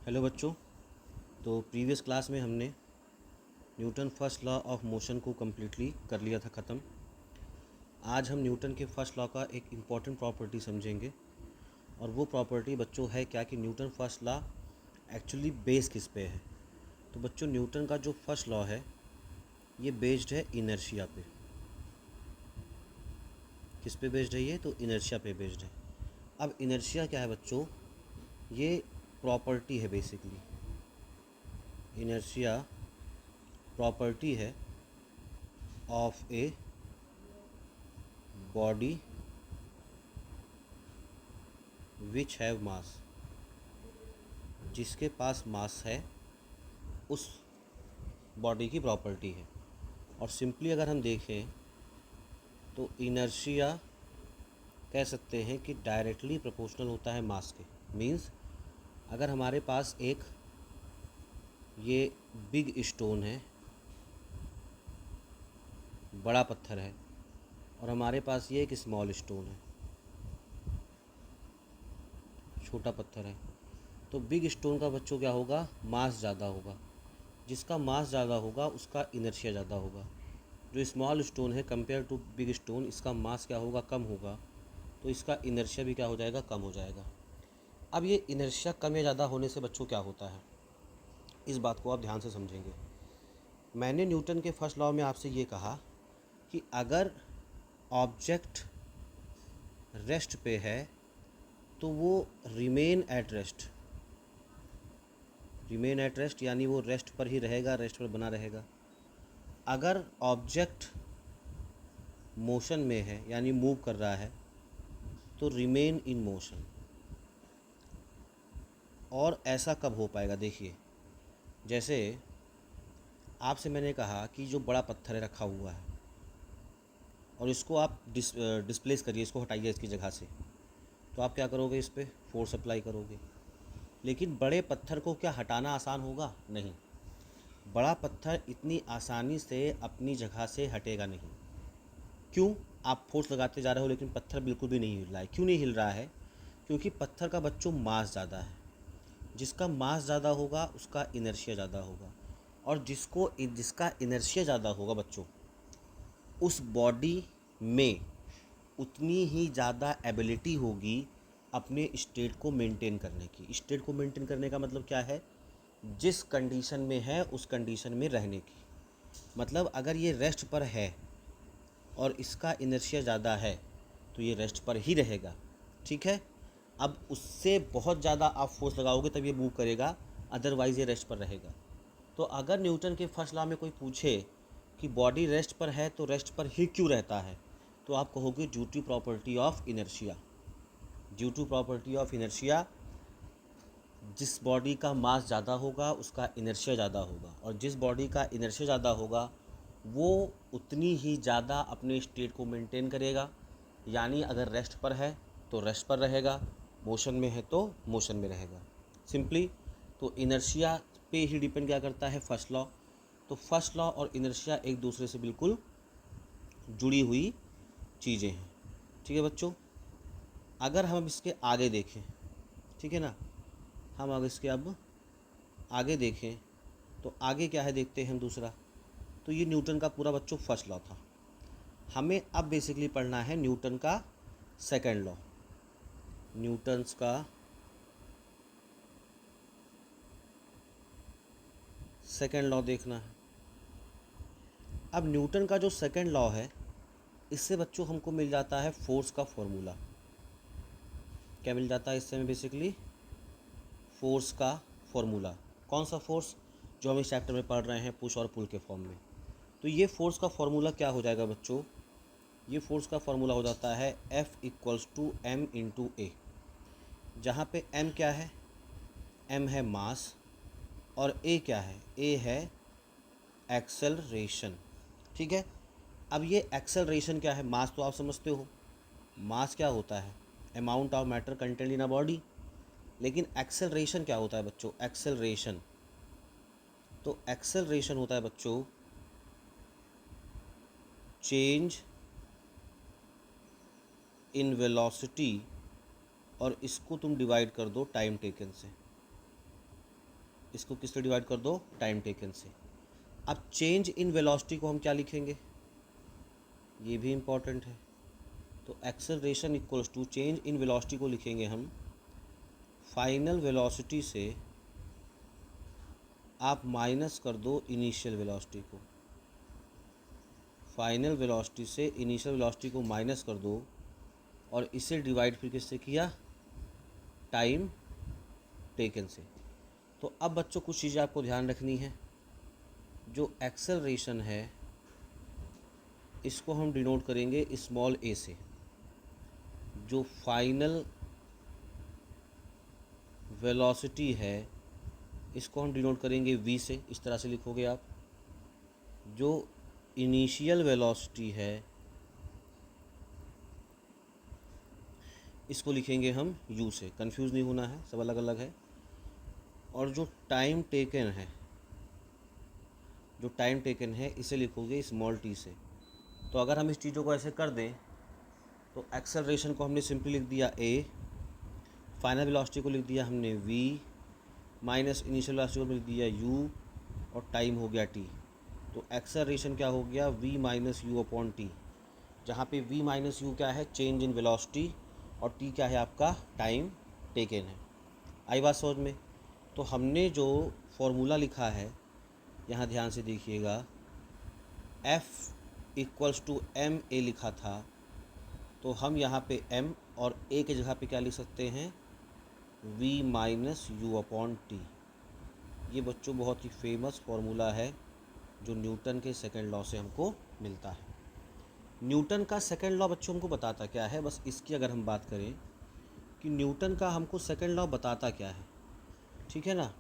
Hello बच्चों। तो previous class में हमने Newton first law of motion को कम्प्लीटली कर लिया था ख़त्म। आज हम न्यूटन के फर्स्ट लॉ का एक इम्पॉर्टेंट प्रॉपर्टी समझेंगे और वो प्रॉपर्टी बच्चों है क्या कि Newton first law actually base किस पे है। तो बच्चों न्यूटन का जो फर्स्ट लॉ है ये बेस्ड है इनर्शिया पे। किस पे बेस्ड है? ये तो इनर्शिया पे बेस्ड है। अब इनर्शिया क्या है बच्चों? ये प्रॉपर्टी है बेसिकली। इनर्शिया प्रॉपर्टी है of a body which have मास। जिसके पास मास है उस बॉडी की प्रॉपर्टी है। और सिंपली अगर हम देखें तो इनर्शिया कह सकते हैं कि डायरेक्टली प्रोपोर्शनल होता है मास के। मींस अगर हमारे पास एक ये बिग स्टोन है, बड़ा पत्थर है, और हमारे पास ये एक स्मॉल स्टोन है, छोटा पत्थर है, तो बिग स्टोन का बच्चों क्या होगा? मास ज़्यादा होगा। जिसका मास ज़्यादा होगा उसका इनर्शिया ज़्यादा होगा। जो स्मॉल स्टोन है कंपेयर टू बिग स्टोन, इसका मास क्या होगा? कम होगा, तो इसका इनर्शिया भी क्या हो जाएगा? कम हो जाएगा। अब ये इनर्शिया कम या ज़्यादा होने से बच्चों क्या होता है, इस बात को आप ध्यान से समझेंगे। मैंने न्यूटन के फर्स्ट लॉ में आपसे ये कहा कि अगर ऑब्जेक्ट रेस्ट पे है तो वो remain at rest. Remain at rest यानी वो रेस्ट पर ही रहेगा, रेस्ट पर बना रहेगा। अगर ऑब्जेक्ट मोशन में है यानी मूव कर रहा है तो रिमेन इन मोशन। और ऐसा कब हो पाएगा? देखिए, जैसे आपसे मैंने कहा कि जो बड़ा पत्थर है रखा हुआ है और इसको आप डिस्प्लेस करिए, इसको हटाइए इसकी जगह से, तो आप क्या करोगे? इस पर फोर्स अप्लाई करोगे। लेकिन बड़े पत्थर को क्या हटाना आसान होगा? नहीं। बड़ा पत्थर इतनी आसानी से अपनी जगह से हटेगा नहीं। क्यों? आप फोर्स लगाते जा रहे हो लेकिन पत्थर बिल्कुल भी नहीं हिल रहा है। क्यों नहीं हिल रहा है? क्योंकि पत्थर का बच्चों मास ज़्यादा है। जिसका मास ज़्यादा होगा उसका इनर्शिया ज़्यादा होगा, और जिसका इनर्शिया ज़्यादा होगा बच्चों, उस बॉडी में उतनी ही ज़्यादा एबिलिटी होगी अपने स्टेट को मेंटेन करने की। स्टेट को मेंटेन करने का मतलब क्या है? जिस कंडीशन में है उस कंडीशन में रहने की। मतलब अगर ये रेस्ट पर है और इसका इनर्शिया ज़्यादा है तो ये रेस्ट पर ही रहेगा। ठीक है। अब उससे बहुत ज़्यादा आप फोर्स लगाओगे तब ये मूव करेगा, अदरवाइज़ ये रेस्ट पर रहेगा। तो अगर न्यूटन के फर्स्ट लॉ में कोई पूछे कि बॉडी रेस्ट पर है तो रेस्ट पर ही क्यों रहता है, तो आप कहोगे due to property of inertia. Due to property of inertia, जिस बॉडी का मास ज़्यादा होगा उसका इनर्शिया ज़्यादा होगा, और जिस बॉडी का इनर्शिया ज़्यादा होगा वो उतनी ही ज़्यादा अपने स्टेट को मेंटेन करेगा। यानी अगर रेस्ट पर है तो रेस्ट पर रहेगा, मोशन में है तो मोशन में रहेगा। सिंपली तो इनर्शिया पे ही डिपेंड क्या करता है? First law. तो फर्स्ट लॉ और इनर्शिया एक दूसरे से बिल्कुल जुड़ी हुई चीज़ें हैं। ठीक है बच्चों। अगर हम इसके आगे देखें, ठीक है ना, हम अगर इसके अब आगे देखें तो आगे क्या है देखते हैं हम। दूसरा तो ये न्यूटन का पूरा बच्चों फर्स्ट लॉ था। हमें अब बेसिकली पढ़ना है न्यूटन का सेकंड लॉ। न्यूटन्स का सेकंड लॉ देखना है। अब न्यूटन का जो सेकंड लॉ है इससे बच्चों हमको मिल जाता है फोर्स का फॉर्मूला। क्या मिल जाता है इससे हमें? बेसिकली फोर्स का फॉर्मूला। कौन सा फोर्स? जो हम इस चैप्टर में पढ़ रहे हैं, पुश और पुल के फॉर्म में। तो ये फोर्स का फॉर्मूला क्या हो जाएगा बच्चों? ये फोर्स का फॉर्मूला हो जाता है F=m×a, जहाँ पे m क्या है? m है मास, और a क्या है? a है एक्सेलरेशन। ठीक है। अब ये एक्सेलरेशन क्या है? मास तो आप समझते हो, मास क्या होता है? Amount of matter content in a body. लेकिन एक्सेलरेशन क्या होता है बच्चों? एक्सेलरेशन, तो एक्सेलरेशन होता है बच्चों चेंज इन वेलोसिटी, और इसको तुम डिवाइड कर दो टाइम टेकन से। इसको किससे डिवाइड कर दो, टाइम टेकन से। अब चेंज इन वेलोसिटी को हम क्या लिखेंगे, ये भी इम्पॉर्टेंट है। तो acceleration equals to change in velocity को लिखेंगे हम फाइनल वेलोसिटी से आप माइनस कर दो इनिशियल वेलोसिटी को, फाइनल वेलोसिटी से इनिशियल वेलोसिटी को माइनस कर दो और इसे डिवाइड फिर किससे किया, टाइम टेकन से। तो अब बच्चों कुछ चीज़ें आपको ध्यान रखनी है। जो एक्सेलरेशन है इसको हम डिनोट करेंगे स्मॉल ए से, जो फाइनल वेलोसिटी है इसको हम डिनोट करेंगे वी से, इस तरह से लिखोगे आप। जो इनिशियल वेलोसिटी है इसको लिखेंगे हम यू से, कंफ्यूज नहीं होना है, सब अलग अलग है। और जो टाइम टेकन है, जो टाइम टेकन है इसे लिखोगे स्मॉल टी से। तो अगर हम इस चीज़ों को ऐसे कर दें तो एक्सेलरेशन को हमने सिंपली लिख दिया ए, फाइनल वेलोसिटी को लिख दिया हमने वी, माइनस इनिशियल वेलोसिटी को लिख दिया यू, और टाइम हो गया टी। तो एक्सेलरेशन क्या हो गया, V minus U upon T, जहाँ पे वी माइनस यू क्या है, चेंज इन वेलोसिटी, और टी क्या है आपका, टाइम टेकन है। आई बात समझ में। तो हमने जो फॉर्मूला लिखा है यहाँ ध्यान से देखिएगा, F equals to M A लिखा था, तो हम यहाँ पे m और a के जगह पे क्या लिख सकते हैं, v minus U upon T. ये बच्चों बहुत ही फेमस फार्मूला है जो न्यूटन के सेकंड लॉ से हमको मिलता है। न्यूटन का सेकंड लॉ बच्चों हमको बताता क्या है, बस इसकी अगर हम बात करें कि न्यूटन का हमको सेकंड लॉ बताता क्या है, ठीक है ना।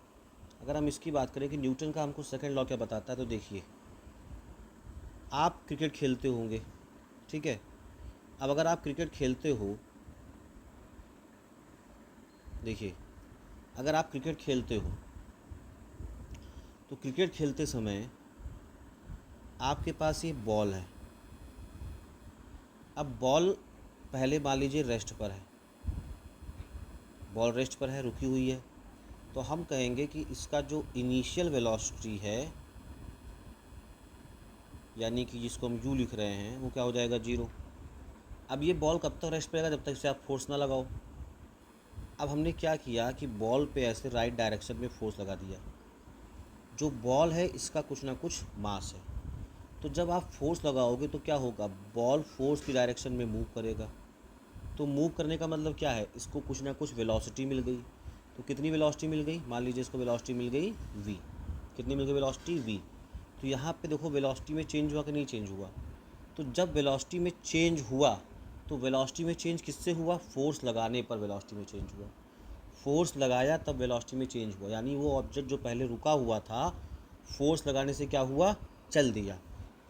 अगर हम इसकी बात करें कि न्यूटन का हमको सेकंड लॉ क्या बताता है, तो देखिए आप क्रिकेट खेलते होंगे, ठीक है। अब अगर आप क्रिकेट खेलते हो, देखिए अगर आप क्रिकेट खेलते हो तो क्रिकेट खेलते समय आपके पास ये बॉल है। अब बॉल पहले मान लीजिए रेस्ट पर है, बॉल रेस्ट पर है, रुकी हुई है, तो हम कहेंगे कि इसका जो इनिशियल वेलोसिटी है, यानी कि जिसको हम यू लिख रहे हैं, वो क्या हो जाएगा, 0। अब ये बॉल कब तक रेस्ट पे रहेगा, जब तक इसे आप फोर्स ना लगाओ। अब हमने क्या किया कि बॉल पे ऐसे राइट डायरेक्शन में फोर्स लगा दिया। जो बॉल है इसका कुछ ना कुछ मास है, तो जब आप फोर्स लगाओगे तो क्या होगा, बॉल फोर्स की डायरेक्शन में मूव करेगा। तो मूव करने का मतलब क्या है, इसको कुछ ना कुछ वेलोसिटी मिल गई। तो कितनी वेलोसिटी मिल गई, मान लीजिए इसको वेलोसिटी मिल गई v। कितनी मिल गई वेलोसिटी, v। तो यहाँ पे देखो वेलोसिटी में चेंज हुआ कि नहीं चेंज हुआ। तो जब वेलोसिटी में चेंज हुआ तो वेलोसिटी में चेंज किससे हुआ, फोर्स लगाने पर वेलोसिटी में चेंज हुआ। फोर्स लगाया तब वेलोसिटी में चेंज हुआ, यानी वो ऑब्जेक्ट जो पहले रुका हुआ था फोर्स लगाने से क्या हुआ, चल दिया।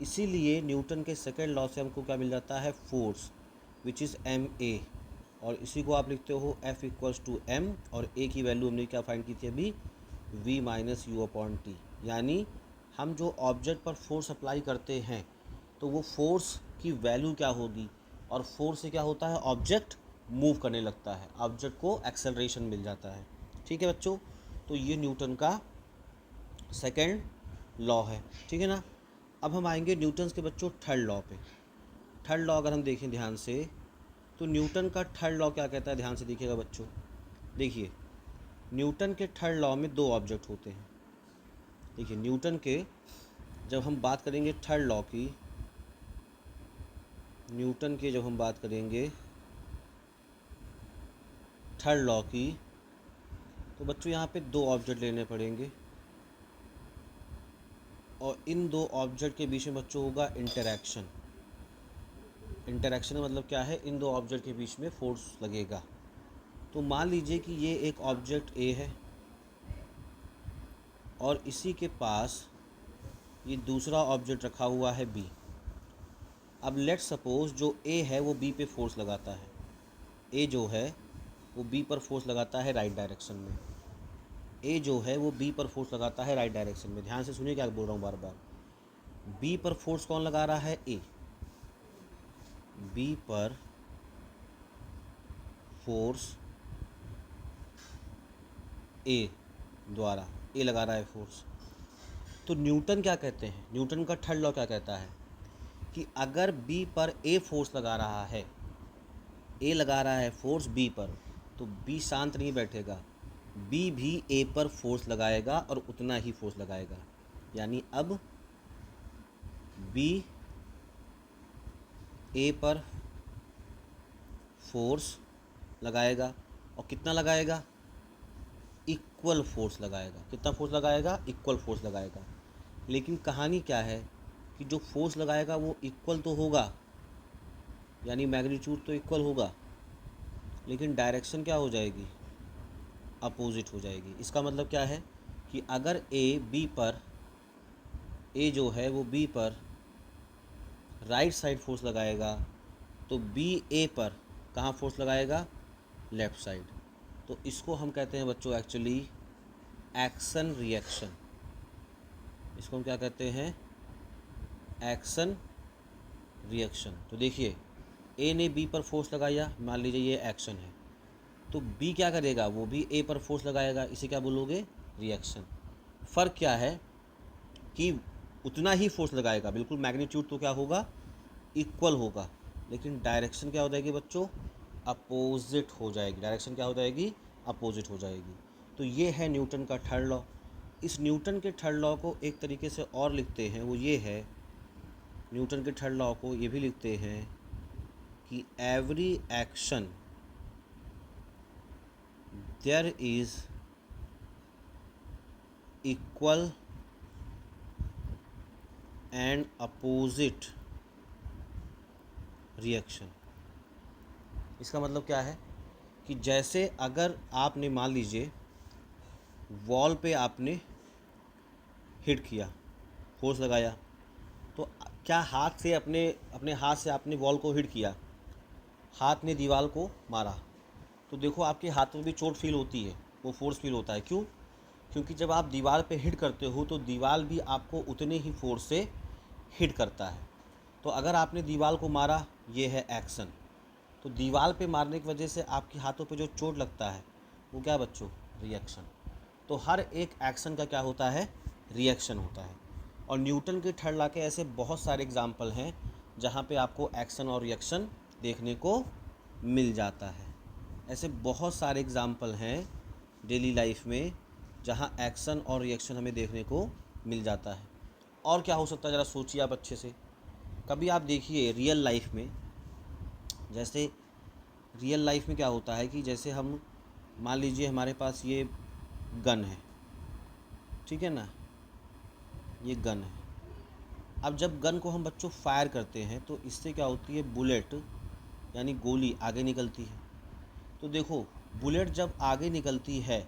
इसीलिए न्यूटन के सेकंड लॉ से हमको क्या मिल जाता है, force which is M A, और इसी को आप लिखते हो F इक्वल्स टू एम, और ए की वैल्यू हमने क्या फाइंड की थी अभी, v minus U upon T. यानी हम जो ऑब्जेक्ट पर फोर्स अप्लाई करते हैं तो वो फोर्स की वैल्यू क्या होगी, और फोर्स से क्या होता है, ऑब्जेक्ट मूव करने लगता है, ऑब्जेक्ट को एक्सेलरेशन मिल जाता है। ठीक है बच्चों, तो ये न्यूटन का सेकंड लॉ है, ठीक है ना। अब हम आएंगे न्यूटन के बच्चों थर्ड लॉ पे। थर्ड लॉ अगर हम देखें ध्यान से, तो न्यूटन का थर्ड लॉ क्या कहता है, ध्यान से देखिएगा बच्चों। देखिए न्यूटन के थर्ड लॉ में दो ऑब्जेक्ट होते हैं। देखिए न्यूटन के, जब हम बात करेंगे थर्ड लॉ की, न्यूटन के जब हम बात करेंगे थर्ड लॉ की, तो बच्चों यहाँ पे दो ऑब्जेक्ट लेने पड़ेंगे, और इन दो ऑब्जेक्ट के बीच में बच्चों होगा इंटरैक्शन। इंटरैक्शन का मतलब क्या है, इन दो ऑब्जेक्ट के बीच में फोर्स लगेगा। तो मान लीजिए कि ये एक ऑब्जेक्ट ए है और इसी के पास ये दूसरा ऑब्जेक्ट रखा हुआ है बी। अब लेट सपोज जो ए है वो बी पे फोर्स लगाता है, ए जो है वो बी पर फोर्स लगाता है राइट डायरेक्शन में, ए जो है वो बी पर फोर्स लगाता है राइट डायरेक्शन में। ध्यान से सुनिए क्या बोल रहा हूँ बार बार, बी पर फोर्स कौन लगा रहा है, ए। बी पर फोर्स ए द्वारा ए लगा रहा है फोर्स। तो न्यूटन क्या कहते हैं, न्यूटन का थर्ड लॉ क्या कहता है कि अगर बी पर ए फोर्स लगा रहा है, ए लगा रहा है फोर्स बी पर, तो बी शांत नहीं बैठेगा, बी भी ए पर फोर्स लगाएगा और उतना ही फोर्स लगाएगा। यानी अब बी ए पर फोर्स लगाएगा और कितना लगाएगा, इक्वल फोर्स लगाएगा। कितना फोर्स लगाएगा, इक्वल फोर्स लगाएगा। लेकिन कहानी क्या है कि जो फोर्स लगाएगा वो इक्वल तो होगा, यानी मैग्नीट्यूड तो इक्वल होगा, लेकिन डायरेक्शन क्या हो जाएगी, अपोजिट हो जाएगी। इसका मतलब क्या है कि अगर ए जो है वो बी पर राइट साइड फोर्स लगाएगा, तो बी ए पर कहाँ फोर्स लगाएगा, लेफ़्ट साइड। तो इसको हम कहते हैं बच्चों एक्चुअली एक्शन रिएक्शन। इसको हम क्या कहते हैं, एक्शन रिएक्शन। तो देखिए ए ने बी पर फोर्स लगाया, मान लीजिए ये एक्शन है, तो बी क्या करेगा, वो भी ए पर फोर्स लगाएगा, इसे क्या बोलोगे, रिएक्शन। फ़र्क क्या है कि उतना ही फोर्स लगाएगा, बिल्कुल मैग्नीट्यूड तो क्या होगा, इक्वल होगा, लेकिन डायरेक्शन क्या हो जाएगी बच्चों, अपोजिट हो जाएगी। डायरेक्शन क्या हो जाएगी, अपोजिट हो जाएगी। तो ये है न्यूटन का थर्ड लॉ। इस न्यूटन के थर्ड लॉ को एक तरीके से और लिखते हैं, वो ये है, न्यूटन के थर्ड लॉ को ये भी लिखते हैं कि every action there is equal and opposite reaction. इसका मतलब क्या है कि जैसे अगर आपने मान लीजिए वॉल पे आपने हिट किया, फोर्स लगाया, तो क्या हाथ से अपने अपने हाथ से आपने वॉल को हिट किया, हाथ ने दीवार को मारा, तो देखो आपके हाथ में भी चोट फील होती है, वो फोर्स फील होता है। क्यों, क्योंकि जब आप दीवार पे हिट करते हो तो दीवार भी आपको उतने ही फोर्स से हिट करता है। तो अगर आपने दीवार को मारा, ये है एक्शन। तो दीवार पे मारने की वजह से आपके हाथों पे जो चोट लगता है वो क्या बच्चों, रिएक्शन। तो हर एक एक्शन का क्या होता है, रिएक्शन होता है। और न्यूटन के थर्ड लॉ के ऐसे बहुत सारे एग्जाम्पल हैं जहाँ पे आपको एक्शन और रिएक्शन देखने को मिल जाता है। ऐसे बहुत सारे एग्जाम्पल हैं डेली लाइफ में जहाँ एक्शन और रिएक्शन हमें देखने को मिल जाता है। और क्या हो सकता है ज़रा सोचिए आप अच्छे से। कभी आप देखिए रियल लाइफ में, जैसे रियल लाइफ में क्या होता है कि जैसे हम मान लीजिए हमारे पास ये गन है, ठीक है ना, ये गन है। अब जब गन को हम बच्चों फायर करते हैं तो इससे क्या होती है, बुलेट यानी गोली आगे निकलती है। तो देखो बुलेट जब आगे निकलती है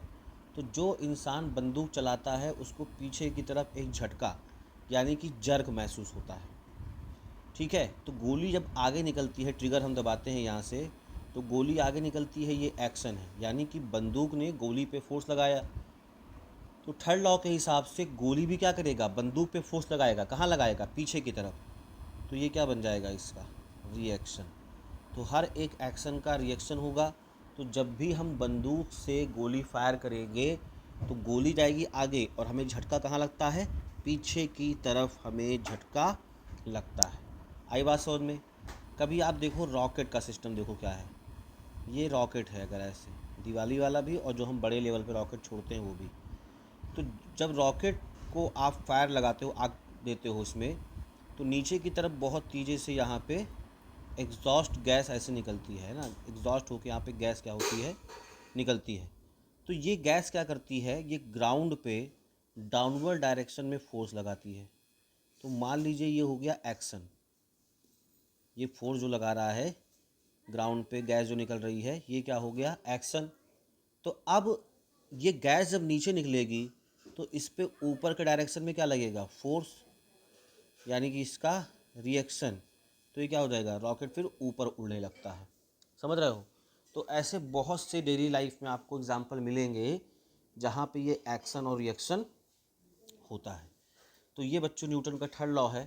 तो जो इंसान बंदूक चलाता है उसको पीछे की तरफ एक झटका यानी कि जर्क महसूस होता है, ठीक है। तो गोली जब आगे निकलती है, ट्रिगर हम दबाते हैं यहाँ से, तो गोली आगे निकलती है, ये एक्शन है, यानी कि बंदूक ने गोली पे फोर्स लगाया। तो थर्ड लॉ के हिसाब से गोली भी क्या करेगा, बंदूक पे फोर्स लगाएगा, कहाँ लगाएगा, पीछे की तरफ। तो ये क्या बन जाएगा इसका, रिएक्शन। तो हर एक एक्शन का रिएक्शन होगा। तो जब भी हम बंदूक से गोली फायर करेंगे तो गोली जाएगी आगे और हमें झटका कहाँ लगता है, पीछे की तरफ हमें झटका लगता है। आई बात समझ में। कभी आप देखो रॉकेट का सिस्टम देखो क्या है, ये रॉकेट है अगर ऐसे दिवाली वाला भी, और जो हम बड़े लेवल पे रॉकेट छोड़ते हैं वो भी। तो जब रॉकेट को आप फायर लगाते हो, आग देते हो उसमें, तो नीचे की तरफ बहुत तेज़ी से यहाँ पे एग्जॉस्ट गैस ऐसे निकलती है ना, एग्जॉस्ट होकर यहाँ पे गैस क्या होती है, निकलती है। तो ये गैस क्या करती है, ये ग्राउंड पे डाउनवर्ड डायरेक्शन में फोर्स लगाती है। तो मान लीजिए ये हो गया एक्शन, ये फोर्स जो लगा रहा है ग्राउंड पे, गैस जो निकल रही है, ये क्या हो गया, एक्शन। तो अब ये गैस जब नीचे निकलेगी तो इस पे ऊपर के डायरेक्शन में क्या लगेगा, फोर्स, यानी कि इसका रिएक्शन। तो ये क्या हो जाएगा, रॉकेट फिर ऊपर उड़ने लगता है। समझ रहे हो। तो ऐसे बहुत से डेली लाइफ में आपको एग्जांपल मिलेंगे जहाँ पे ये एक्शन और रिएक्शन होता है। तो ये बच्चों न्यूटन का थर्ड लॉ है।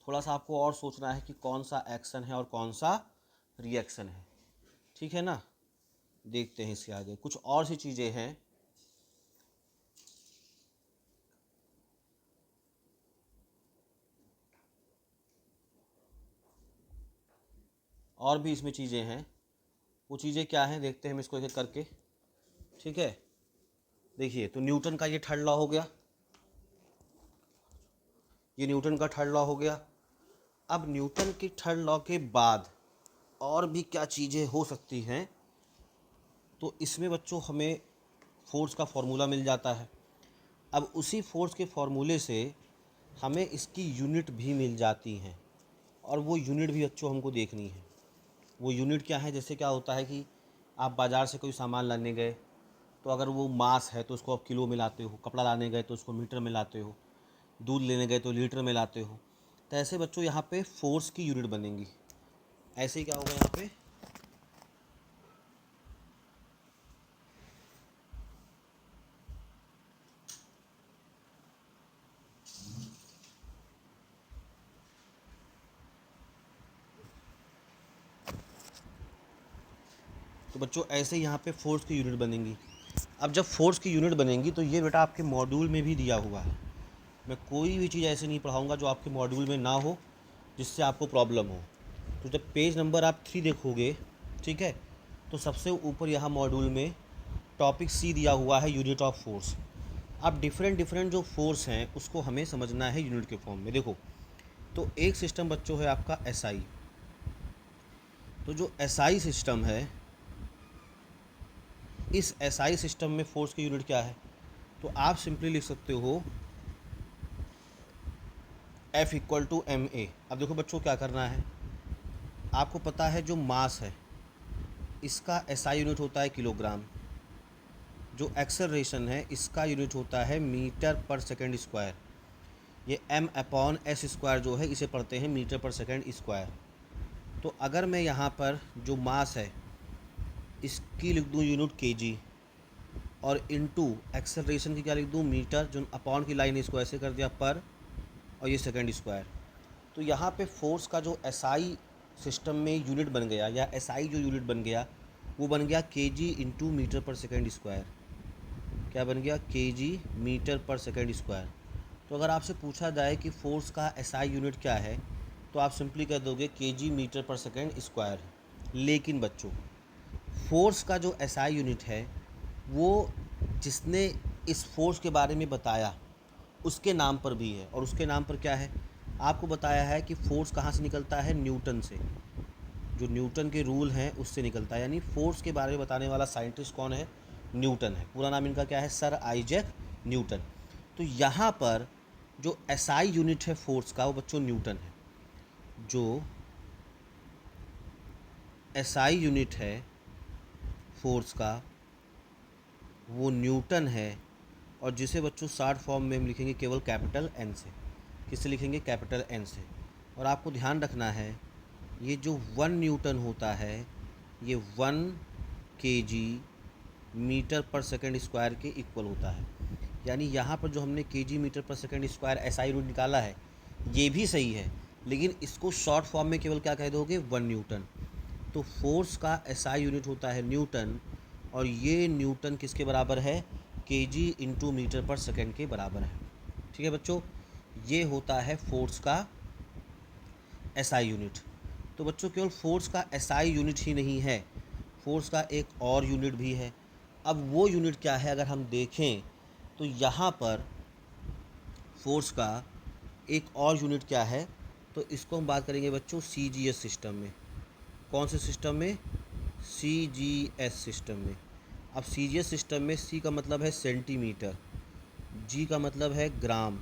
थोड़ा सा आपको और सोचना है कि कौन सा एक्शन है और कौन सा रिएक्शन है, ठीक है ना। देखते हैं इसके आगे कुछ और सी चीज़ें हैं। और भी इसमें चीज़ें हैं। वो चीज़ें क्या हैं देखते हैं हम इसको एक एक करके। ठीक है, देखिए तो न्यूटन का ये थर्ड लॉ हो गया, ये न्यूटन का थर्ड लॉ हो गया। अब न्यूटन के थर्ड लॉ के बाद और भी क्या चीज़ें हो सकती हैं, तो इसमें बच्चों हमें फोर्स का फॉर्मूला मिल जाता है। अब उसी फोर्स के फॉर्मूले से हमें इसकी यूनिट भी मिल जाती हैं, और वो यूनिट भी बच्चों हमको देखनी है। वो यूनिट क्या है, जैसे क्या होता है कि आप बाज़ार से कोई सामान लाने गए, तो अगर वो मास है तो उसको आप किलो में लाते हो, कपड़ा लाने गए तो उसको मीटर में लाते हो, दूध लेने गए तो लीटर में लाते हो। तो ऐसे बच्चों यहाँ पे फोर्स की यूनिट बनेंगी। ऐसे ही क्या होगा यहाँ पे, तो बच्चों ऐसे ही यहाँ पे फोर्स की यूनिट बनेंगी। अब जब फोर्स की यूनिट बनेंगी तो ये बेटा आपके मॉड्यूल में भी दिया हुआ है। मैं कोई भी चीज़ ऐसे नहीं पढ़ाऊँगा जो आपके मॉड्यूल में ना हो, जिससे आपको प्रॉब्लम हो। तो जब पेज नंबर आप 3 देखोगे, ठीक है, तो सबसे ऊपर यहाँ मॉड्यूल में टॉपिक सी दिया हुआ है, यूनिट ऑफ फोर्स। अब डिफरेंट डिफरेंट जो फोर्स हैं उसको हमें समझना है यूनिट के फॉर्म में। देखो, तो एक सिस्टम बच्चों है आपका एसआई। तो जो एसआई सिस्टम है, इस एसआई सिस्टम में फोर्स की यूनिट क्या है, तो आप सिंपली लिख सकते हो F equal to M A. अब देखो बच्चों क्या करना है, आपको पता है जो मास है इसका एसआई यूनिट होता है किलोग्राम, जो एक्सेलरेशन है इसका यूनिट होता है मीटर पर सेकंड स्क्वायर। ये m अपॉन एस स्क्वायर जो है इसे पढ़ते हैं मीटर पर सेकंड स्क्वायर। तो अगर मैं यहाँ पर जो मास है इसकी लिख दूँ यूनिट केजी, और इनटू एक्सेलरेशन की क्या लिख दूँ, मीटर, जो अपॉन की लाइन है इसको ऐसे कर दिया पर, और ये सेकंड स्क्वायर। तो यहाँ पे फोर्स का जो एसआई सिस्टम में यूनिट बन गया, या एसआई जो यूनिट बन गया, वो बन गया केजी इंटू मीटर पर सेकंड स्क्वायर। क्या बन गया, केजी मीटर पर सेकंड स्क्वायर। तो अगर आपसे पूछा जाए कि फोर्स का एसआई यूनिट क्या है, तो आप सिंपली कह दोगे केजी मीटर पर सेकंड स्क्वायर। लेकिन बच्चों, फोर्स का जो एसआई यूनिट है वो जिसने इस फोर्स के बारे में बताया उसके नाम पर भी है। और उसके नाम पर क्या है, आपको बताया है कि फोर्स कहाँ से निकलता है, न्यूटन से। जो न्यूटन के रूल हैं उससे निकलता है। यानी फोर्स के बारे में बताने वाला साइंटिस्ट कौन है, न्यूटन है। पूरा नाम इनका क्या है, सर आइजैक न्यूटन। तो यहाँ पर जो एसआई यूनिट है फोर्स का वो बच्चों न्यूटन है। जो एसआई यूनिट है फोर्स का वो न्यूटन है, और जिसे बच्चों शॉर्ट फॉर्म में हम लिखेंगे केवल कैपिटल एन से। किससे लिखेंगे, कैपिटल एन से। और आपको ध्यान रखना है ये जो 1 न्यूटन होता है ये 1 केजी मीटर पर सेकंड स्क्वायर के इक्वल होता है। यानी यहाँ पर जो हमने केजी मीटर पर सेकंड स्क्वायर एसआई यूनिट निकाला है ये भी सही है, लेकिन इसको शॉर्ट फॉर्म में केवल क्या कह दोगे, 1 न्यूटन। तो फोर्स का एसआई यूनिट होता है न्यूटन, और ये न्यूटन किसके बराबर है, केजी इंटू मीटर पर सेकंड के बराबर है। ठीक है बच्चों, ये होता है फोर्स का एसआई यूनिट। तो बच्चों केवल फोर्स का एसआई यूनिट ही नहीं है, फोर्स का एक और यूनिट भी है। अब वो यूनिट क्या है अगर हम देखें, तो यहाँ पर फोर्स का एक और यूनिट क्या है, तो इसको हम बात करेंगे बच्चों सीजीएस सिस्टम में। कौन से सिस्टम में, सीजीएस सिस्टम में। अब सीजीएस सिस्टम में सी का मतलब है सेंटीमीटर, जी का मतलब है ग्राम,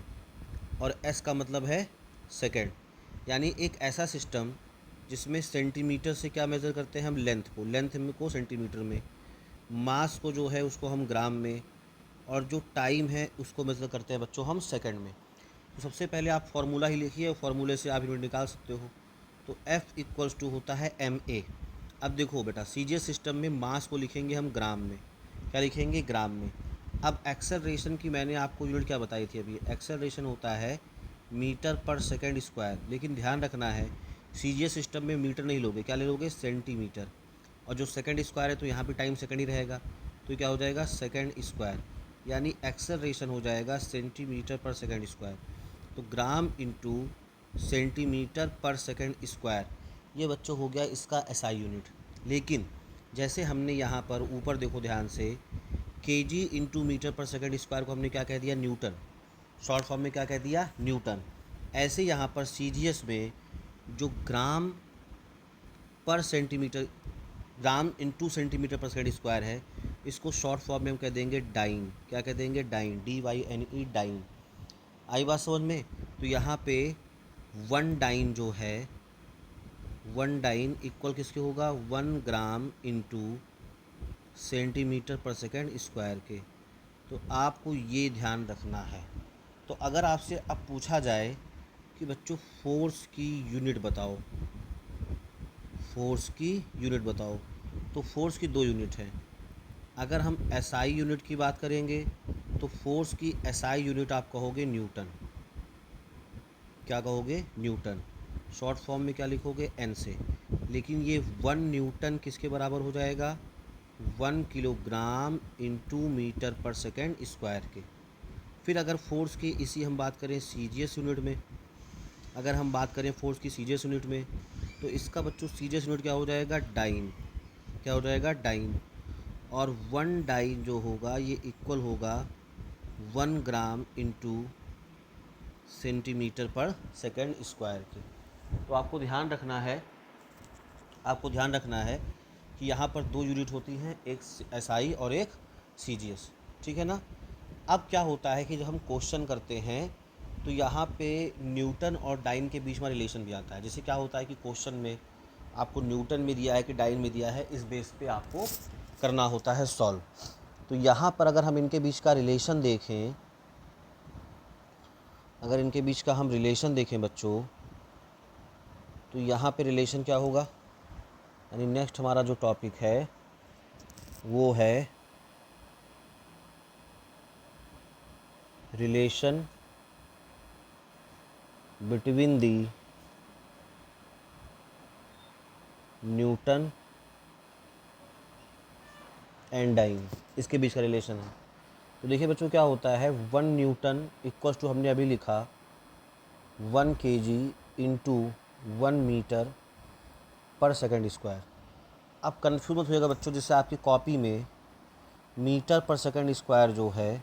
और एस का मतलब है सेकंड। यानी एक ऐसा सिस्टम जिसमें सेंटीमीटर से क्या मेज़र करते हैं हम, लेंथ को, लेंथ में को सेंटीमीटर में, मास को जो है उसको हम ग्राम में, और जो टाइम है उसको मेज़र करते हैं बच्चों हम सेकंड में। तो सबसे पहले आप फार्मूला ही लिखिए, फार्मूले से आप यूनिट निकाल सकते हो। तो F इक्वल्स टू होता है ma। अब देखो बेटा, सीजीएस सिस्टम में मास को लिखेंगे हम ग्राम में। क्या लिखेंगे, ग्राम में। अब एक्सेलरेशन की मैंने आपको यूनिट क्या बताई थी अभी, एक्सेलरेशन होता है मीटर पर सेकंड स्क्वायर। लेकिन ध्यान रखना है सीजीएस सिस्टम में मीटर नहीं लोगे, क्या ले लोगे, सेंटीमीटर। और जो सेकंड स्क्वायर है तो यहाँ भी टाइम सेकंड ही रहेगा, तो क्या हो जाएगा, सेकंड स्क्वायर। यानी एक्सेलरेशन हो जाएगा सेंटीमीटर पर सेकंड स्क्वायर। तो ग्राम इंटू सेंटीमीटर पर सेकंड स्क्वायर, ये बच्चों हो गया इसका एसआई यूनिट। लेकिन जैसे हमने यहाँ पर ऊपर देखो ध्यान से, केजी इंटू मीटर पर सेकंड स्क्वायर को हमने क्या कह दिया, न्यूटन, शॉर्ट फॉर्म में क्या कह दिया, न्यूटन। ऐसे यहाँ पर सीजीएस में जो ग्राम पर सेंटीमीटर, ग्राम इंटू सेंटीमीटर पर सेकंड स्क्वायर है, इसको शॉर्ट फॉर्म में हम कह देंगे डाइन। क्या कह देंगे, डाइन, DYNE, डाइन। आई बात समझ में। तो यहाँ पे 1 डाइन जो है, 1 डाइन इक्वल किसके होगा, 1 ग्राम इंटू सेंटीमीटर पर सेकंड स्क्वायर के। तो आपको ये ध्यान रखना है। तो अगर आपसे अब पूछा जाए कि बच्चों फोर्स की यूनिट बताओ, फोर्स की यूनिट बताओ, तो फोर्स की 2 यूनिट हैं। अगर हम एसआई यूनिट की बात करेंगे तो फोर्स की एसआई यूनिट आप कहोगे न्यूटन। क्या कहोगे, न्यूटन। शॉर्ट फॉर्म में क्या लिखोगे, एन से। लेकिन ये 1 न्यूटन किसके बराबर हो जाएगा, 1 kilogram into metre per second square के। फिर अगर फोर्स की इसी हम बात करें सीजीएस यूनिट में, अगर हम बात करें फोर्स की सीजीएस यूनिट में, तो इसका बच्चों सीजीएस यूनिट क्या हो जाएगा, डाइन। क्या हो जाएगा, डाइन। और 1 डाइन जो होगा ये इक्वल होगा 1 ग्राम इंटू सेंटीमीटर पर सेकेंड स्क्वायर के। तो आपको ध्यान रखना है, आपको ध्यान रखना है कि यहाँ पर 2 यूनिट होती हैं, एक एसआई और एक सीजीएस। ठीक है ना। अब क्या होता है कि जब हम क्वेश्चन करते हैं तो यहाँ पे न्यूटन और डाइन के बीच में रिलेशन भी आता है। जैसे क्या होता है कि क्वेश्चन में आपको न्यूटन में दिया है कि डाइन में दिया है, इस बेस पे आपको करना होता है सॉल्व। तो यहाँ पर अगर हम इनके बीच का रिलेशन देखें, अगर इनके बीच का हम रिलेशन देखें बच्चों, तो यहाँ पे रिलेशन क्या होगा, यानी नेक्स्ट हमारा जो टॉपिक है वो है relation between the Newton and dyne, इसके बीच का रिलेशन है। तो देखिए बच्चों क्या होता है, 1 न्यूटन इक्वल्स टू हमने अभी लिखा 1 kg इंटू 1 मीटर पर सेकंड स्क्वायर। अब कन्फ्यूज मत होइएगा बच्चों, जैसे आपकी कॉपी में मीटर पर सेकंड स्क्वायर जो है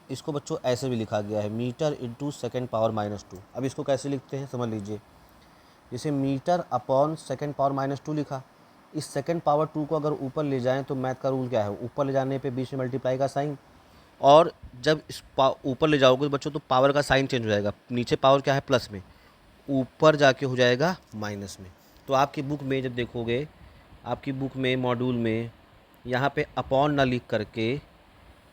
इसको बच्चों ऐसे भी लिखा गया है, मीटर इंटू सेकेंड पावर -2। अब इसको कैसे लिखते हैं समझ लीजिए। जैसे मीटर अपॉन सेकेंड पावर -2 लिखा, इस सेकेंड पावर 2 को अगर ऊपर ले जाएं तो मैथ का रूल क्या है, ऊपर ले जाने पे बीच में मल्टीप्लाई का साइन, और जब इस ऊपर ले जाओगे तो बच्चों तो पावर का साइन चेंज हो जाएगा। नीचे पावर क्या है, प्लस में, ऊपर जाके हो जाएगा माइनस में। तो आपकी बुक में जब देखोगे, आपकी बुक में मॉड्यूल में यहाँ पे अपॉन ना लिख करके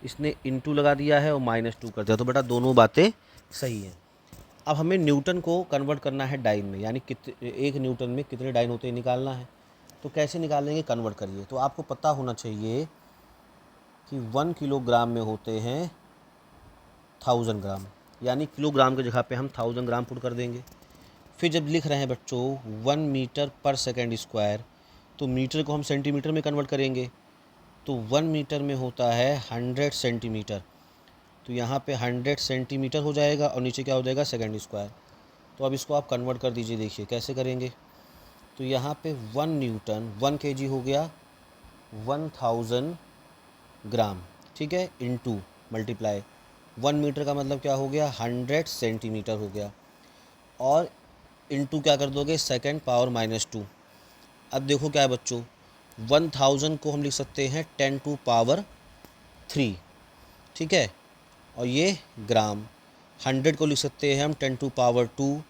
इसने इंटू लगा दिया है और -2 कर दिया, तो बेटा दोनों बातें सही हैं। अब हमें न्यूटन को कन्वर्ट करना है डाइन में, यानी एक न्यूटन में कितने डाइन होते हैं निकालना है। तो कैसे निकालेंगे, कन्वर्ट करिए। तो आपको पता होना चाहिए कि 1 किलोग्राम में होते हैं 1000 ग्राम, यानी किलोग्राम की जगह पे हम 1000 ग्राम पुट कर देंगे। फिर जब लिख रहे हैं बच्चों 1 मीटर पर सेकेंड स्क्वायर, तो मीटर को हम सेंटीमीटर में कन्वर्ट करेंगे। तो 1 मीटर में होता है 100 सेंटीमीटर, तो यहाँ पे 100 सेंटीमीटर हो जाएगा और नीचे क्या हो जाएगा, सेकेंड स्क्वायर। तो अब इसको आप कन्वर्ट कर दीजिए, देखिए कैसे करेंगे। तो यहाँ पे 1 न्यूटन 1 kg हो गया 1000 ग्राम, ठीक है, इंटू मल्टीप्लाई 1 मीटर का मतलब क्या हो गया, 100 सेंटीमीटर हो गया, और इंटू क्या कर दोगे, सेकेंड पावर -2। अब देखो क्या है बच्चों, 1000 को हम लिख सकते हैं 10⁻3, ठीक है, और ये ग्राम। 100 को लिख सकते हैं हम 10⁻2,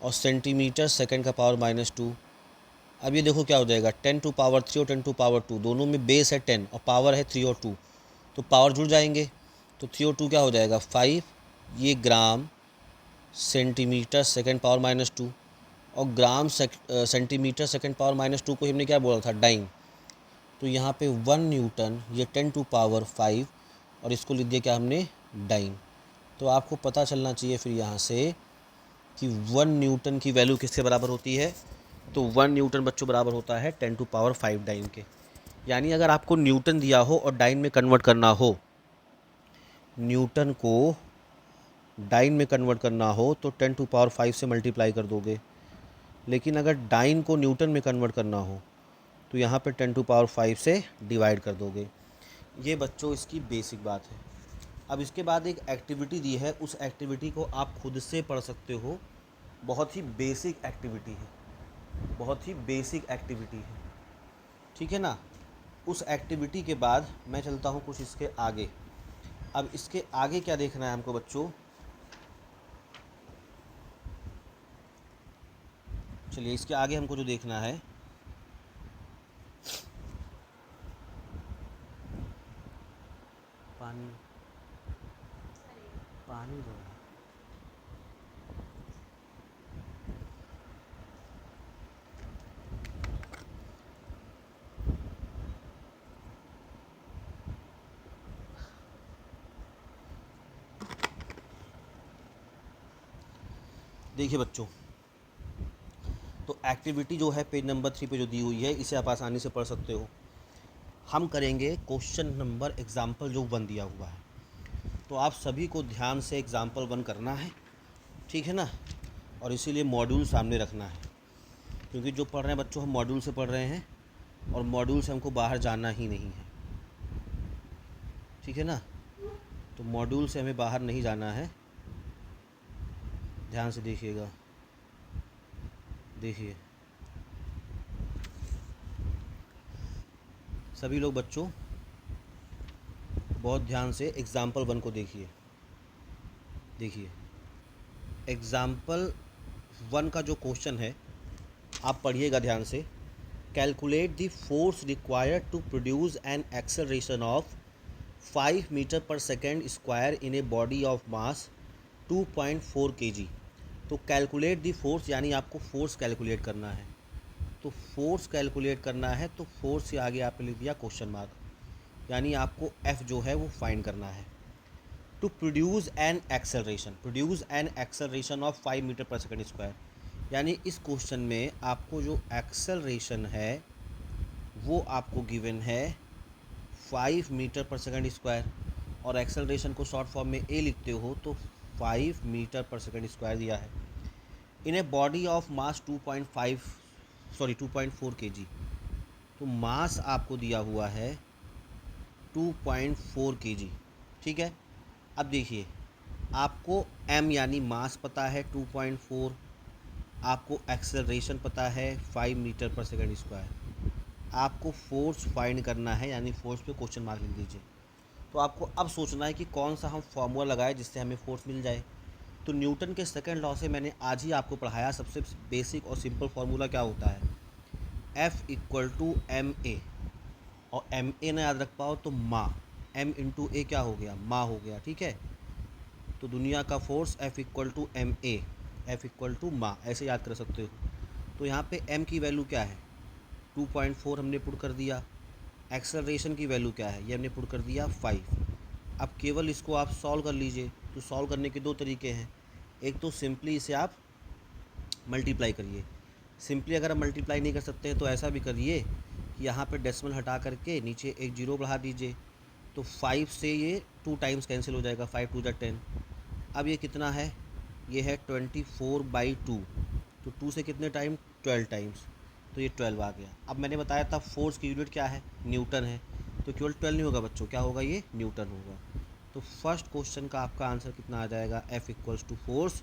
और सेंटीमीटर सेकंड का पावर -2। अब ये देखो क्या हो जाएगा, 10⁻3 और 10⁻2 दोनों में बेस है 10 और पावर है 3 और 2, तो पावर जुड़ जाएंगे। तो 3 और 2 क्या हो जाएगा, 5। ये ग्राम सेंटीमीटर सेकंड पावर -2, और ग्राम सेंटीमीटर सेकंड पावर -2 को हमने क्या बोला था, डाइन। तो यहाँ पे 1 न्यूटन, ये 10⁵ और इसको लिख दिया क्या हमने, डाइन। तो आपको पता चलना चाहिए फिर यहाँ से कि 1 न्यूटन की वैल्यू किसके बराबर होती है। तो 1 न्यूटन बच्चों बराबर होता है 10⁵ डाइन के। यानी अगर आपको न्यूटन दिया हो और डाइन में कन्वर्ट करना हो, न्यूटन को डाइन में कन्वर्ट करना हो, तो 10⁵ से मल्टीप्लाई कर दोगे। लेकिन अगर डाइन को न्यूटन में कन्वर्ट करना हो तो यहाँ पे 10⁵ से डिवाइड कर दोगे। ये बच्चों इसकी बेसिक बात है। अब इसके बाद एक एक्टिविटी दी है, उस एक्टिविटी को आप खुद से पढ़ सकते हो। बहुत ही बेसिक एक्टिविटी है, बहुत ही बेसिक एक्टिविटी है, ठीक है ना। उस एक्टिविटी के बाद मैं चलता हूँ कुछ इसके आगे। अब इसके आगे क्या देखना है हमको बच्चों, चलिए इसके आगे हमको जो देखना है, पानी पानी दो। देखिए बच्चों, तो एक्टिविटी जो है पेज नंबर 3 पे जो दी हुई है, इसे आप आसानी से पढ़ सकते हो। हम करेंगे क्वेश्चन नंबर एग्जाम्पल जो 1 दिया हुआ है, तो आप सभी को ध्यान से एग्जाम्पल 1 करना है, ठीक है ना। और इसीलिए मॉड्यूल सामने रखना है, क्योंकि जो पढ़ रहे हैं बच्चों हम मॉड्यूल से पढ़ रहे हैं और मॉड्यूल से हमको बाहर जाना ही नहीं है, ठीक है ना। तो मॉड्यूल से हमें बाहर नहीं जाना है, ध्यान से देखिएगा। देखिए सभी लोग बच्चों बहुत ध्यान से एग्ज़ाम्पल 1 को देखिए। देखिए एग्ज़ाम्पल 1 का जो क्वेश्चन है आप पढ़िएगा ध्यान से। Calculate the force required to produce an acceleration of 5 metre per second square in a body of mass 2.4 kg। तो कैलकुलेट दी फोर्स यानी आपको फोर्स कैलकुलेट करना है। तो फोर्स कैलकुलेट करना है तो फोर्स से आगे आपने लिख दिया क्वेश्चन मार्क, यानी आपको एफ जो है वो फाइंड करना है। To produce an acceleration, produce an acceleration of 5 metre per second square, यानी इस क्वेश्चन में आपको जो एक्सेलरेशन है वो आपको गिवन है 5 मीटर पर सेकेंड स्क्वायर, और एक्सेलरेशन को शॉर्ट फॉर्म में ए लिखते हो तो 5 मीटर पर सेकेंड स्क्वायर दिया है in a body of mass 2.4 kg। तो मास आपको दिया हुआ है 2.4 kg, ठीक है। अब देखिए आपको m यानी मास पता है 2.4, आपको एक्सेलरेशन पता है 5 मीटर पर सेकेंड स्क्वायर, आपको फोर्स फाइंड करना है, यानी फोर्स पे क्वेश्चन मार्क लिख दीजिए। तो आपको अब सोचना है कि कौन सा हम फार्मूला लगाए जिससे हमें फोर्स मिल जाए। तो न्यूटन के सेकंड लॉ से मैंने आज ही आपको पढ़ाया, सबसे बेसिक और सिंपल फार्मूला क्या होता है, F equal to M A, और एम ए ना याद रख पाओ तो माँ, m इंटू ए क्या हो गया, माँ हो गया, ठीक है। तो दुनिया का force F equal to M A, F equal to माँ, ऐसे याद कर सकते हो। तो यहाँ पे m की वैल्यू क्या है 2.4 हमने पुट कर दिया, एक्सेलरेशन की वैल्यू क्या है ये हमने पुट कर दिया 5। अब केवल इसको आप सॉल्व कर लीजिए। तो सॉल्व करने के 2 तरीके हैं, एक तो सिंपली इसे आप मल्टीप्लाई करिए। सिंपली अगर आप मल्टीप्लाई नहीं कर सकते हैं तो ऐसा भी करिए कि यहाँ पे डेसिमल हटा करके नीचे एक जीरो बढ़ा दीजिए, तो 5 से ये 2 टाइम्स कैंसिल हो जाएगा, 5 2 10। अब ये कितना है, ये है 24/2, तो 2 से कितने टाइम 12 टाइम्स, तो ये 12 आ गया। अब मैंने बताया था फोर्स की यूनिट क्या है, न्यूटन है, तो केवल 12 नहीं होगा बच्चों, क्या होगा, ये न्यूटन होगा। तो फर्स्ट क्वेश्चन का आपका आंसर कितना आ जाएगा, F equals to force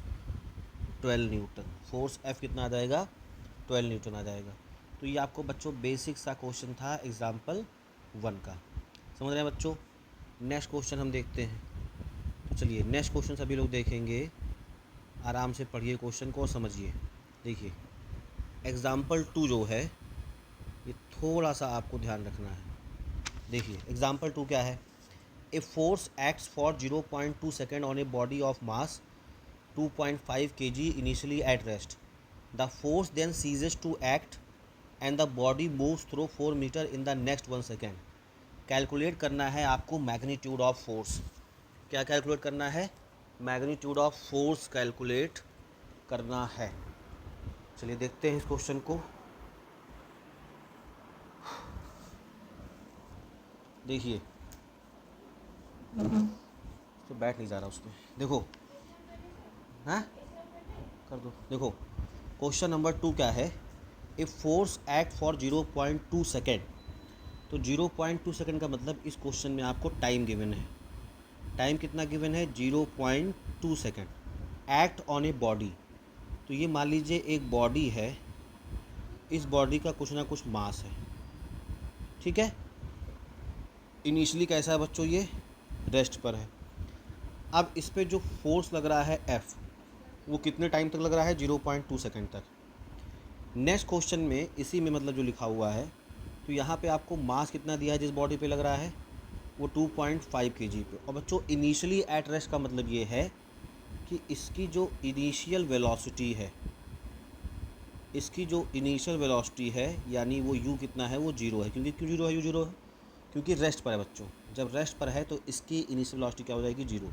12 Newton. Force F कितना आ जाएगा, 12 न्यूटन आ जाएगा। तो ये आपको बच्चों बेसिक सा क्वेश्चन था एग्जाम्पल 1 का, समझ रहे हैं बच्चों। नेक्स्ट क्वेश्चन हम देखते हैं। तो चलिए नेक्स्ट क्वेश्चन सभी लोग देखेंगे, आराम से पढ़िए क्वेश्चन को और समझिए। देखिए एग्जाम्पल 2 जो है ये थोड़ा सा आपको ध्यान रखना है। देखिए एग्जाम्पल 2 क्या है, a force acts for 0.2 second on A body of mass 2.5 kg initially at rest. The force then ceases to act and the body moves through 4 meter in the next 1 second. Calculate करना है आपको magnitude of force. क्या calculate करना है, magnitude of force calculate करना है। चलिए देखते हैं इस क्वेश्चन को। देखिए तो बैठ नहीं जा रहा उसमें, देखो हाँ कर दो। देखो क्वेश्चन नंबर 2 क्या है, a force act for 0.2 second. तो 0.2 सेकेंड का मतलब इस क्वेश्चन में आपको टाइम गिवन है। टाइम कितना गिवन है? 0.2 second. Act on a body, तो ये मान लीजिए एक बॉडी है, इस बॉडी का कुछ ना कुछ मास है, ठीक है। इनिशियली कैसा है बच्चों? ये रेस्ट पर है। अब इस पर जो फोर्स लग रहा है F, वो कितने टाइम तक लग रहा है? 0.2 सेकेंड तक। नेक्स्ट क्वेश्चन में इसी में मतलब जो लिखा हुआ है, तो यहाँ पे आपको मास कितना दिया है जिस बॉडी पे लग रहा है? वो 2.5 kg पे। और बच्चों इनिशियली एट रेस्ट का मतलब ये है कि इसकी जो इनिशियल वेलोसिटी है, इसकी जो इनिशियल वेलोसिटी है यानी वो u कितना है? वो 0 है। क्योंकि क्यों 0 है? u 0 है क्योंकि रेस्ट पर है बच्चों। जब रेस्ट पर है तो इसकी इनिशियल वेलोसिटी क्या हो जाएगी? 0।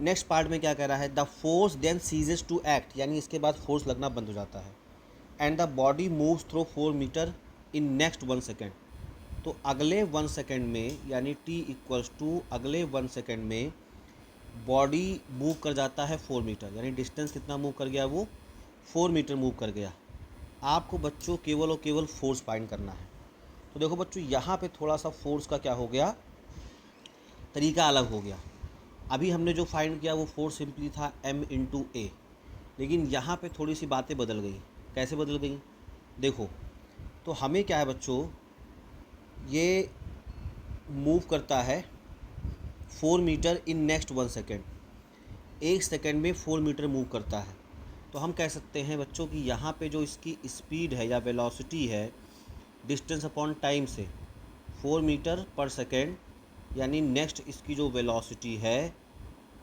नेक्स्ट पार्ट में क्या कह रहा है? The force then ceases to act, यानी इसके बाद फोर्स लगना बंद हो जाता है। And the body moves through 4 metre in next 1 second. तो अगले 1 सेकेंड में, यानी t इक्वल्स टू अगले 1 सेकेंड में बॉडी मूव कर जाता है 4 मीटर, यानी डिस्टेंस कितना मूव कर गया? वो 4 मीटर मूव कर गया। आपको बच्चों केवल और केवल फोर्स फाइंड करना है। तो देखो बच्चों यहाँ पे थोड़ा सा फोर्स का क्या हो गया? तरीका अलग हो गया। अभी हमने जो फाइंड किया वो फोर्स सिंपली था m/a, लेकिन यहाँ पे थोड़ी सी बातें बदल गई। कैसे बदल गई? देखो, तो हमें क्या है बच्चों, ये मूव करता है 4 metre in next 1 second. 1 second में 4 मीटर मूव करता है। तो हम कह सकते हैं बच्चों कि यहाँ पे जो इसकी स्पीड है या वेलोसिटी है डिस्टेंस अपॉन टाइम से 4 मीटर पर सेकेंड, यानी नेक्स्ट इसकी जो वेलोसिटी है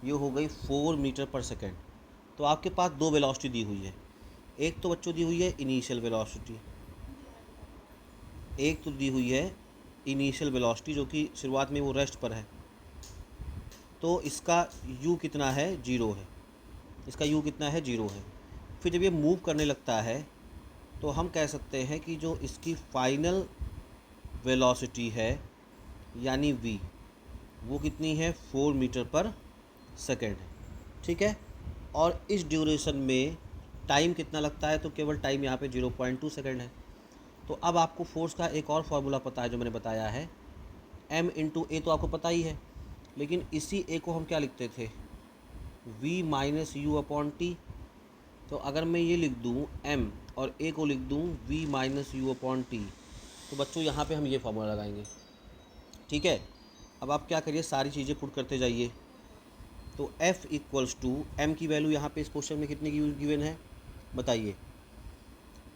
ये हो गई 4 मीटर पर सेकेंड। तो आपके पास दो वेलोसिटी दी हुई है। एक तो बच्चों दी हुई है इनिशियल वेलोसिटी, एक तो दी हुई है इनिशियल वेलोसिटी जो कि शुरुआत में वो रेस्ट पर है। तो इसका u कितना है? 0 है। इसका u कितना है? 0 है। फिर जब ये मूव करने लगता है तो हम कह सकते हैं कि जो इसकी फाइनल वेलोसिटी है यानी v, वो कितनी है? 4 मीटर पर सेकेंड है, ठीक है। और इस ड्यूरेशन में टाइम कितना लगता है? तो केवल टाइम यहाँ पे 0.2 सेकेंड है। तो अब आपको फोर्स का एक और फार्मूला पता है जो मैंने बताया है, m/a, तो आपको पता ही है। लेकिन इसी a को हम क्या लिखते थे? v minus U upon T. तो अगर मैं ये लिख दूँ m और a को लिख दूँ v minus U upon T, तो बच्चों यहाँ पे हम ये फार्मूला लगाएंगे, ठीक है। अब आप क्या करिए, सारी चीज़ें पुट करते जाइए। तो f इक्वल्स टू m की वैल्यू यहाँ पे इस क्वेश्चन में कितने की गिवन है बताइए।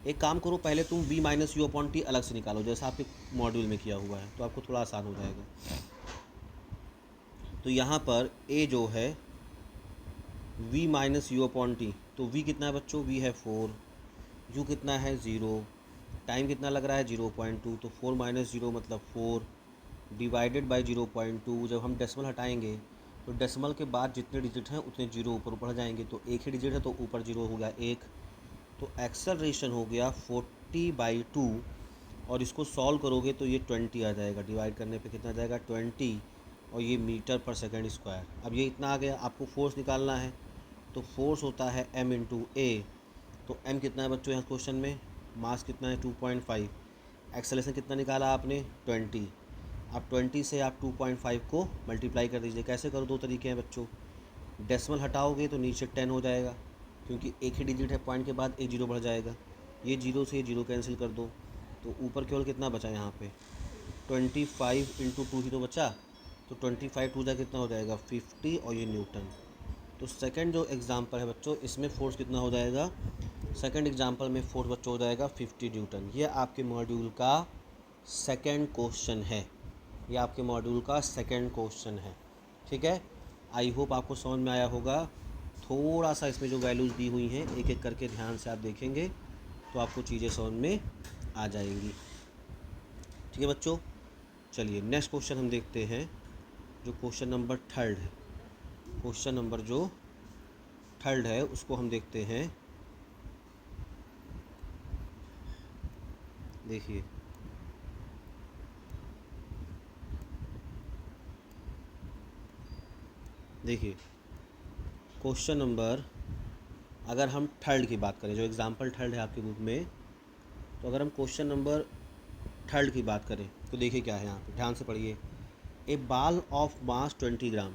एक काम करो, पहले तुम v minus U upon T अलग से निकालो जैसा आपके मॉड्यूल में किया हुआ है, तो आपको थोड़ा आसान हो जाएगा। तो यहाँ पर a जो है v minus U upon T, तो v कितना है बच्चों? v है 4, u कितना है? 0, टाइम कितना लग रहा है? 0.2, तो 4 माइनस 0 मतलब 4 डिवाइडेड बाई 0.2। जब हम डेसिमल हटाएंगे तो डेसिमल के बाद जितने डिजिट हैं उतने जीरो ऊपर बढ़ जाएंगे। तो एक ही डिजिट है तो ऊपर जीरो हो गया 1। तो एक्सेलरेशन हो गया 40/2, और इसको सॉल्व करोगे तो ये 20 आ जाएगा। डिवाइड करने पे कितना आ जाएगा? 20, और ये मीटर पर सेकेंड स्क्वायर। अब ये इतना आ गया। आपको फोर्स निकालना है, तो फोर्स होता है m/a। तो m कितना है बच्चों यहाँ क्वेश्चन में? मास कितना है? 2.5। एक्सेलरेशन कितना निकाला आपने? 20। अब 20 से आप 2.5 को मल्टीप्लाई कर दीजिए। कैसे करो? दो तरीके हैं बच्चों। डेसिमल हटाओगे तो नीचे 10 हो जाएगा, क्योंकि एक ही डिजिट है, पॉइंट के बाद एक जीरो बढ़ जाएगा। ये जीरो से ये जीरो कैंसिल कर दो, तो ऊपर केवल कितना बचा यहाँ पे? 25 × 2 ही तो बचा। तो 25 टू जा कितना हो जाएगा? 50, और ये न्यूटन। तो सेकंड जो एग्जांपल है बच्चों, इसमें फोर्स कितना हो जाएगा? सेकंड एग्जांपल में फोर्स बच्चों हो जाएगा 50 न्यूटन। ये आपके मॉड्यूल का सेकंड क्वेश्चन है, ये आपके मॉड्यूल का सेकंड क्वेश्चन है, ठीक है। आई होप आपको समझ में आया होगा। थोड़ा सा इसमें जो वैल्यूज़ दी हुई हैं एक एक करके ध्यान से आप देखेंगे तो आपको चीज़ें समझ में आ जाएंगी, ठीक है बच्चों। चलिए नेक्स्ट क्वेश्चन हम देखते हैं, जो क्वेश्चन नंबर थर्ड है। क्वेश्चन नंबर जो थर्ड है उसको हम देखते हैं। देखिए, देखिए क्वेश्चन नंबर अगर हम थर्ड की बात करें, जो एग्जाम्पल थर्ड है आपके बुक में, तो अगर हम क्वेश्चन नंबर थर्ड की बात करें तो देखिए क्या है यहाँ पे, ध्यान से पढ़िए। ए बॉल ऑफ मास 20 ग्राम,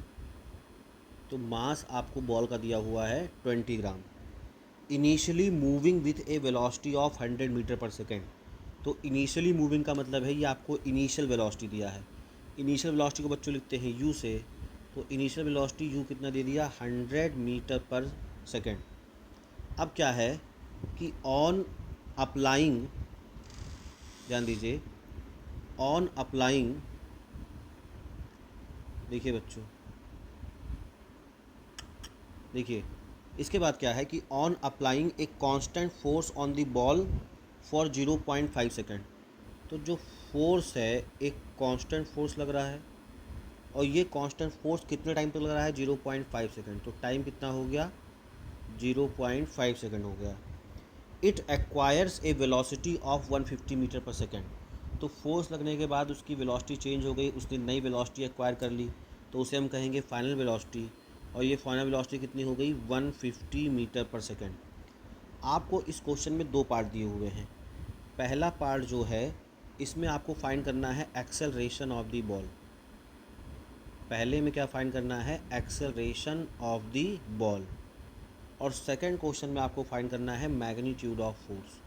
तो मास आपको बॉल का दिया हुआ है 20 gram, initially moving with a velocity of 100 metre per second. तो इनिशियली मूविंग का मतलब है ये आपको इनिशियल वेलोसिटी दिया है। इनिशियल वेलोसिटी को बच्चों लिखते हैं यू से, तो इनिशियल वेलोसिटी यू कितना दे दिया, 100 मीटर पर सेकेंड। अब क्या है कि ऑन अप्लाइंग, ध्यान दीजिए, ऑन अप्लाइंग, देखिए बच्चों, देखिए इसके बाद क्या है कि on applying a constant force on the ball for 0.5 second. तो जो फोर्स है, एक कांस्टेंट फोर्स लग रहा है, और ये कांस्टेंट फोर्स कितने टाइम तक लग रहा है, 0.5 सेकेंड। तो टाइम कितना हो गया, 0.5 सेकेंड हो गया। It acquires a velocity of 150 metre per second. तो फोर्स लगने के बाद उसकी वेलोसिटी चेंज हो गई, उसने नई वेलोसिटी एक्वायर कर ली, तो उसे हम कहेंगे फाइनल वेलोसिटी। और ये फाइनल वेलोसिटी कितनी हो गई, 150 मीटर पर सेकेंड। आपको इस क्वेश्चन में दो पार्ट दिए हुए हैं। पहला पार्ट जो है, इसमें आपको फाइंड करना है एक्सेलरेशन ऑफ द बॉल। पहले में क्या फाइंड करना है, एक्सेलरेशन ऑफ द बॉल। और सेकंड क्वेश्चन में आपको फाइंड करना है मैग्नीट्यूड ऑफ फोर्स।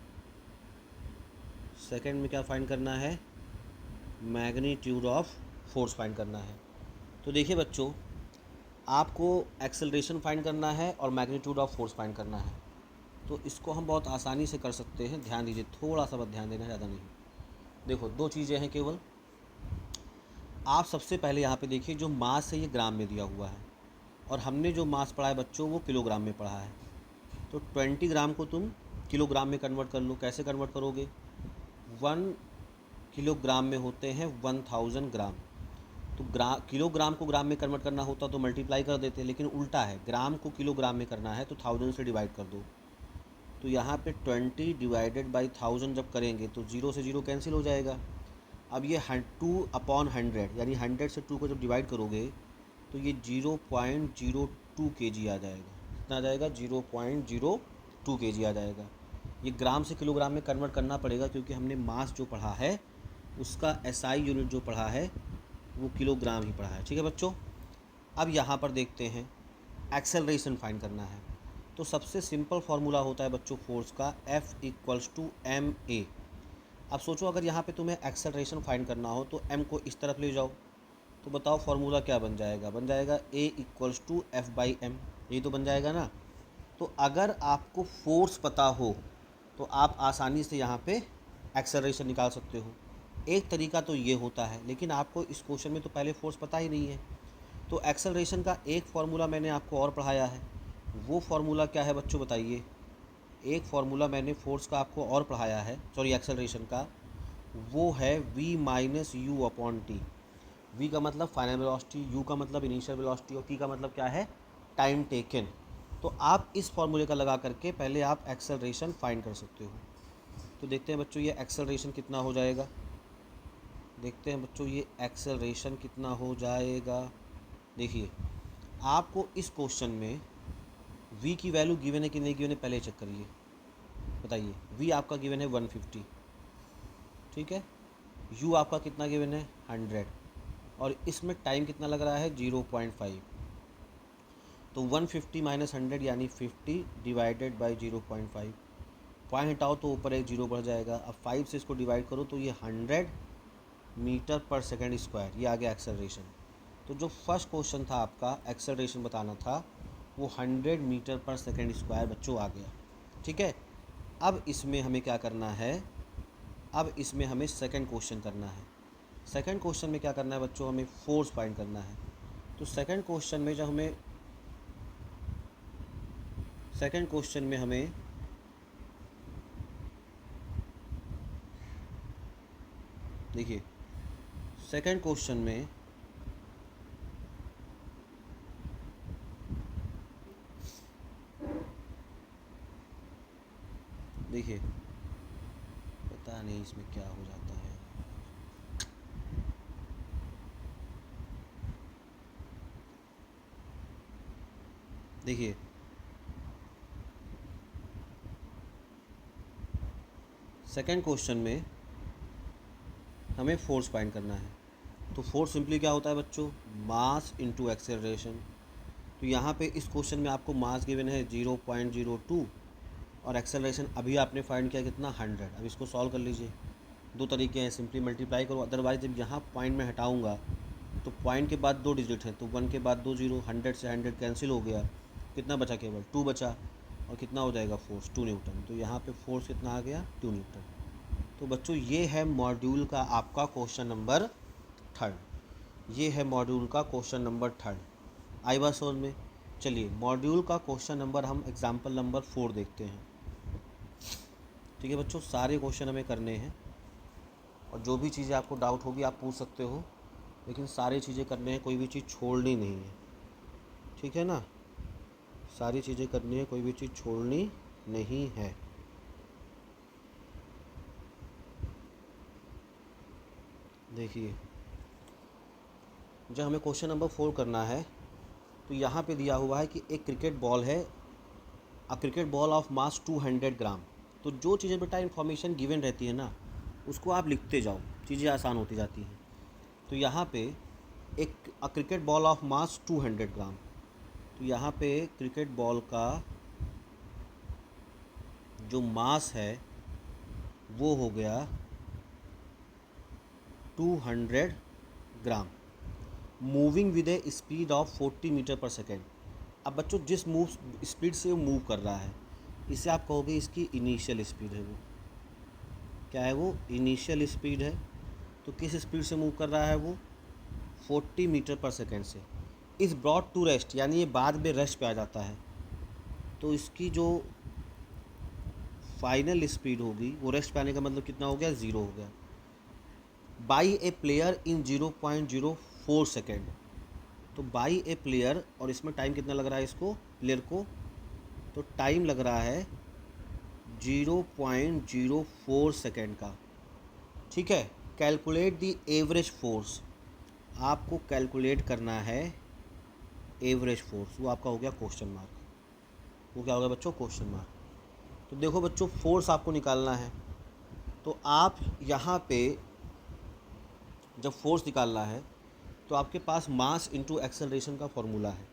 सेकंड में क्या फाइंड करना है, मैग्नीट्यूड ऑफ फोर्स फाइंड करना है। तो देखिए बच्चों, आपको एक्सेलरेशन फाइंड करना है और मैग्नीट्यूड ऑफ फोर्स फाइंड करना है। तो इसको हम बहुत आसानी से कर सकते हैं। ध्यान दीजिए, थोड़ा सा बस ध्यान देना, ज़्यादा नहीं। देखो दो चीज़ें हैं केवल। आप सबसे पहले यहाँ पे देखिए, जो मास है ये ग्राम में दिया हुआ है, और हमने जो मास पढ़ा है बच्चों वो किलोग्राम में पढ़ा है। तो 20 ग्राम को तुम किलोग्राम में कन्वर्ट कर लो। कैसे कन्वर्ट करोगे, 1 किलोग्राम में होते हैं 1000 ग्राम। तो किलोग्राम को ग्राम में कन्वर्ट करना होता तो मल्टीप्लाई कर देते, लेकिन उल्टा है, ग्राम को किलोग्राम में करना है तो 1000 से डिवाइड कर दो। तो यहाँ पे 20 डिवाइडेड बाई 1000 जब करेंगे तो 0 से 0 कैंसिल हो जाएगा। अब ये 2/100, यानी 100 से 2 को जब डिवाइड करोगे तो ये 0.02 kg आ जाएगा। कितना आ जाएगा, 0.02 kg आ जाएगा। ये ग्राम से किलोग्राम में कन्वर्ट करना पड़ेगा, क्योंकि हमने मास जो पढ़ा है उसका एसआई यूनिट जो पढ़ा है वो किलोग्राम ही पढ़ा है। ठीक है बच्चों। अब यहाँ पर देखते हैं, एक्सेलरेशन फाइंड करना है। तो सबसे सिंपल फार्मूला होता है बच्चों फोर्स का, F=ma। अब सोचो, अगर यहाँ पे तुम्हें एक्सेलरेशन फाइंड करना हो तो m को इस तरफ ले जाओ, तो बताओ फार्मूला क्या बन जाएगा, बन जाएगा A=F/m। यही तो बन जाएगा ना। तो अगर आपको फोर्स पता हो तो आप आसानी से यहाँ पे एक्सेलरेशन निकाल सकते हो। एक तरीका तो ये होता है, लेकिन आपको इस क्वेश्चन में तो पहले फोर्स पता ही नहीं है। तो एक्सेलरेशन का एक फार्मूला मैंने आपको और पढ़ाया है। वो फार्मूला क्या है बच्चों, बताइए। एक फार्मूला मैंने फोर्स का आपको और पढ़ाया है, सॉरी एक्सेलरेशन का, वो है V-U/T। V का मतलब फाइनल वेलोसिटी, U का मतलब इनिशियल वेलोसिटी, और T का मतलब क्या है, टाइम टेकन। तो आप इस फार्मूले का लगा करके पहले आप एक्सेलरेशन फाइंड कर सकते हो। तो देखते हैं बच्चों ये एक्सेलरेशन कितना हो जाएगा। देखते हैं बच्चों ये एक्सेलरेशन कितना हो जाएगा। देखिए, आपको इस क्वेश्चन में v की वैल्यू गिवन है कि नहीं गिवन है, पहले चेक करिए। बताइए, v आपका गिवन है 150, ठीक है। u आपका कितना गिवन है, 100, और इसमें टाइम कितना लग रहा है, 0.5। तो 150 माइनस 100 यानी 50 डिवाइडेड बाई 0.5। पॉइंट हटाओ तो ऊपर एक जीरो बढ़ जाएगा। अब 5 से इसको डिवाइड करो तो ये 100 मीटर पर सेकेंड स्क्वायर, ये आ गया एक्सेलरेशन। तो जो फर्स्ट क्वेश्चन था आपका एक्सेलरेशन बताना था, वो 100 मीटर पर सेकेंड स्क्वायर बच्चों आ गया। ठीक है। अब इसमें हमें क्या करना है, अब इसमें हमें सेकंड क्वेश्चन करना है। सेकंड क्वेश्चन में क्या करना है बच्चों, हमें फोर्स फाइंड करना है। तो सेकंड क्वेश्चन में जब हमें सेकंड क्वेश्चन में हमें देखिए, सेकंड क्वेश्चन में देखिए, पता नहीं इसमें क्या हो जाता है। देखिए, सेकेंड क्वेश्चन में हमें फोर्स फाइंड करना है। तो फोर्स सिंपली क्या होता है बच्चों, मास इनटू एक्सेलरेशन। तो यहाँ पे इस क्वेश्चन में आपको मास गिवन है 0.02 और एक्सेलरेशन अभी आपने फाइंड किया कितना 100। अब इसको सॉल्व कर लीजिए। दो तरीके हैं, सिंपली मल्टीप्लाई करो, अदरवाइज जब यहाँ पॉइंट में हटाऊँगा तो पॉइंट के बाद 2 डिजिट हैं तो 1 के बाद 2 जीरो, 100 से 100 कैंसिल हो गया, कितना बचा, केवल 2 बचा। और कितना हो जाएगा फोर्स, 2 न्यूटन। तो यहाँ पे फोर्स कितना आ गया, 2 न्यूटन। तो बच्चों ये है मॉड्यूल का आपका क्वेश्चन नंबर 3। ये है मॉड्यूल का क्वेश्चन नंबर 3। आई बात समझ में। चलिए मॉड्यूल का क्वेश्चन नंबर हम एग्जाम्पल नंबर 4 देखते हैं। ठीक है बच्चों, सारे क्वेश्चन हमें करने हैं और जो भी चीज़ें आपको डाउट होगी आप पूछ सकते हो, लेकिन सारी चीज़ें करने हैं, कोई भी चीज़ छोड़नी नहीं है। ठीक है ना, सारी चीज़ें करनी है, कोई भी चीज़ छोड़नी नहीं है। देखिए जब हमें क्वेश्चन नंबर 4 करना है तो यहाँ पे दिया हुआ है कि एक क्रिकेट बॉल है, अ क्रिकेट बॉल ऑफ मास 200 ग्राम। तो जो चीज़ें बेटा इन्फॉर्मेशन गिवन रहती है ना उसको आप लिखते जाओ, चीज़ें आसान होती जाती हैं। तो यहाँ पे एक क्रिकेट बॉल ऑफ मास 200 ग्राम। तो यहाँ पे क्रिकेट बॉल का जो मास है वो हो गया 200 gram, moving with a speed of 40 metre per second. अब बच्चों जिस मूव स्पीड से वो मूव कर रहा है इसे आप कहोगे इसकी इनिशियल स्पीड है। वो क्या है, वो इनिशियल स्पीड है। तो किस स्पीड से मूव कर रहा है वो, 40 मीटर पर सेकेंड से। इस ब्रॉड टू रेस्ट, यानी ये बाद में रेस्ट पे आ जाता है, तो इसकी जो फाइनल स्पीड होगी वो रेस्ट पे आने का मतलब कितना हो गया, 0 हो गया। By A player in 0.04 second. तो बाई ए प्लेयर, और इसमें टाइम कितना लग रहा है इसको, प्लेयर को, तो टाइम लग रहा है 0.04 सेकेंड का। ठीक है, कैलकुलेट द एवरेज फोर्स। आपको कैलकुलेट करना है एवरेज फोर्स, वो आपका हो गया क्वेश्चन मार्क। वो क्या हो गया बच्चों, क्वेश्चन मार्क। तो देखो बच्चों फोर्स आपको निकालना है, तो आप यहाँ पे जब फोर्स निकालना है तो आपके पास मास इनटू एक्सेलरेशन का फॉर्मूला है।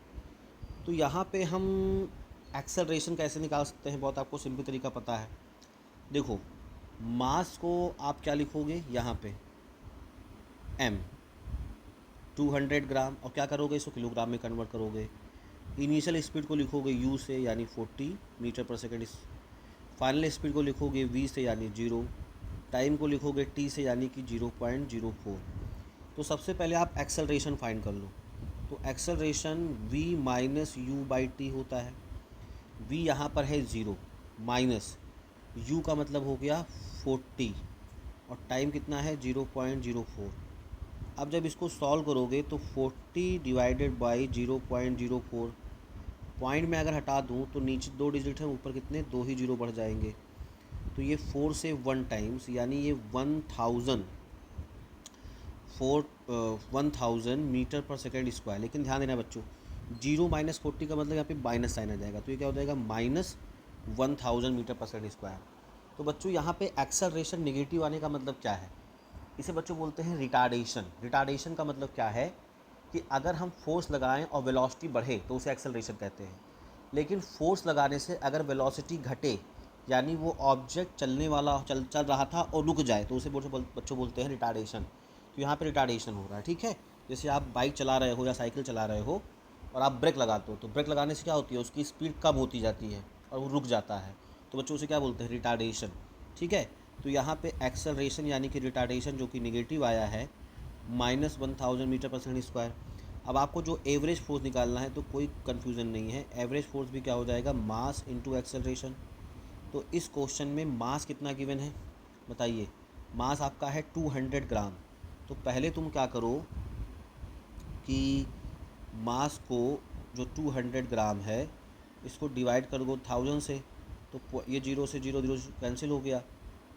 तो यहाँ पे हम एक्सेलरेशन कैसे निकाल सकते हैं, बहुत आपको सिंपल तरीका पता है। देखो मास को आप क्या लिखोगे यहाँ पे, m 200 ग्राम, और क्या करोगे इसको किलोग्राम में कन्वर्ट करोगे। इनिशियल स्पीड को लिखोगे u से यानी 40 metre per second, final speed को लिखोगे v से यानी 0, टाइम को लिखोगे t से यानी कि 0.04। तो सबसे पहले आप एक्सेलरेशन फाइंड कर लो। तो acceleration v minus you by T होता है। v यहाँ पर है 0, माइनस u का मतलब हो गया 40 और टाइम कितना है 0.04। अब जब इसको सॉल्व करोगे तो 40 डिवाइडेड बाई 0.04, पॉइंट में अगर हटा दूँ तो नीचे 2 डिजिट हैं, ऊपर कितने 2 ही जीरो बढ़ जाएंगे। तो ये 4 से 1 टाइम्स, यानी ये 1000 मीटर पर सेकेंड स्क्वायर। लेकिन ध्यान देना बच्चों, 0-40 का मतलब यहाँ पे माइनस साइन आ जाएगा, तो ये क्या हो जाएगा -1000 मीटर पर सेकेंड स्क्वायर। तो बच्चों यहाँ पे एक्सेलरेशन नेगेटिव आने का मतलब क्या है, इसे बच्चों बोलते हैं रिटार्डेशन। रिटार्डेशन का मतलब क्या है कि अगर हम फोर्स लगाएं और वेलोसिटी बढ़े तो उसे एक्सेलरेशन कहते हैं, लेकिन फोर्स लगाने से अगर वेलोसिटी घटे, यानी वो ऑब्जेक्ट चलने वाला चल रहा था और रुक जाए, तो उसे बच्चों बोलते हैं रिटार्डेशन। तो यहाँ पे रिटार्डेशन हो रहा है। ठीक है, जैसे आप बाइक चला रहे हो या साइकिल चला रहे हो और आप ब्रेक लगाते हो, तो ब्रेक लगाने से क्या होती है, उसकी स्पीड कम होती जाती है और वो रुक जाता है, तो बच्चों उसे क्या बोलते हैं, रिटार्डेशन। ठीक है, तो यहाँ पे एक्सेलरेशन यानी कि रिटार्डेशन जो कि नेगेटिव आया है -1000 मीटर पर सेकेंड स्क्वायर। अब आपको जो एवरेज फोर्स निकालना है तो कोई कन्फ्यूज़न नहीं है, एवरेज फोर्स भी क्या हो जाएगा, मास इनटू एक्सेलरेशन। तो इस क्वेश्चन में मास कितना गिवन है बताइए, मास आपका है 200 ग्राम। तो पहले तुम क्या करो कि मास को जो 200 ग्राम है इसको डिवाइड कर दो 1000 से, तो ये 0 से 0 0 कैंसिल हो गया,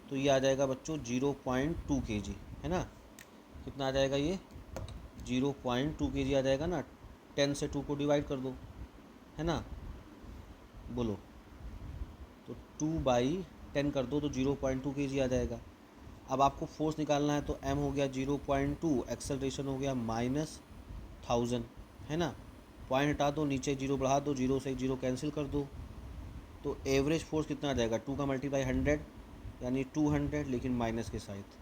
तो ये आ जाएगा बच्चों 0.2 kg, है ना। कितना आ जाएगा ये 0.2 kg आ जाएगा ना। 10 से 2 को डिवाइड कर दो, है ना, बोलो। तो 2/10 10 कर दो तो 0.2 kg आ जाएगा। अब आपको फोर्स निकालना है तो m हो गया 0.2, एक्सेलरेशन हो गया -1000, है ना। पॉइंट हटा दो, नीचे जीरो बढ़ा दो, जीरो से जीरो कैंसिल कर दो, तो एवरेज फोर्स कितना आ जाएगा 2 का मल्टीप्लाई 100 यानी 200, लेकिन माइनस के साथ।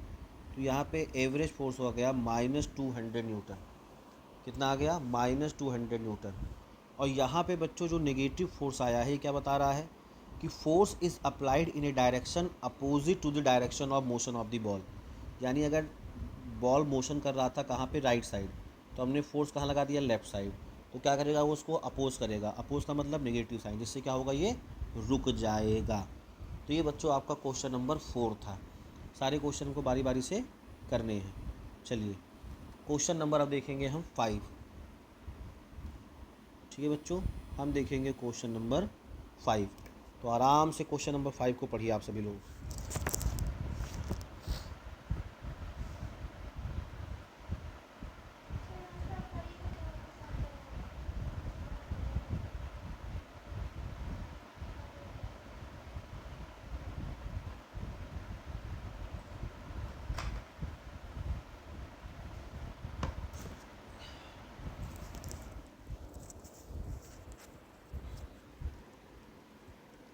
तो यहाँ पे एवरेज फोर्स हो गया -200 न्यूटन। कितना आ गया -200 न्यूटन। और यहाँ पे बच्चों जो नेगेटिव फोर्स आया है क्या बता रहा है कि force is applied in a direction opposite to the direction of motion of the ball. यानी अगर बॉल मोशन कर रहा था कहाँ पे, राइट साइड, तो हमने फोर्स कहाँ लगा दिया, लेफ्ट साइड। तो क्या करेगा वो, उसको अपोज करेगा। अपोज का मतलब नेगेटिव साइन, जिससे क्या होगा, ये रुक जाएगा। तो ये बच्चों आपका क्वेश्चन नंबर 4 था। सारे क्वेश्चन को बारी बारी से करने हैं। चलिए क्वेश्चन नंबर अब देखेंगे हम 5। ठीक है बच्चों, हम देखेंगे क्वेश्चन नंबर 5। तो आराम से क्वेश्चन नंबर 5 को पढ़िए आप सभी लोग।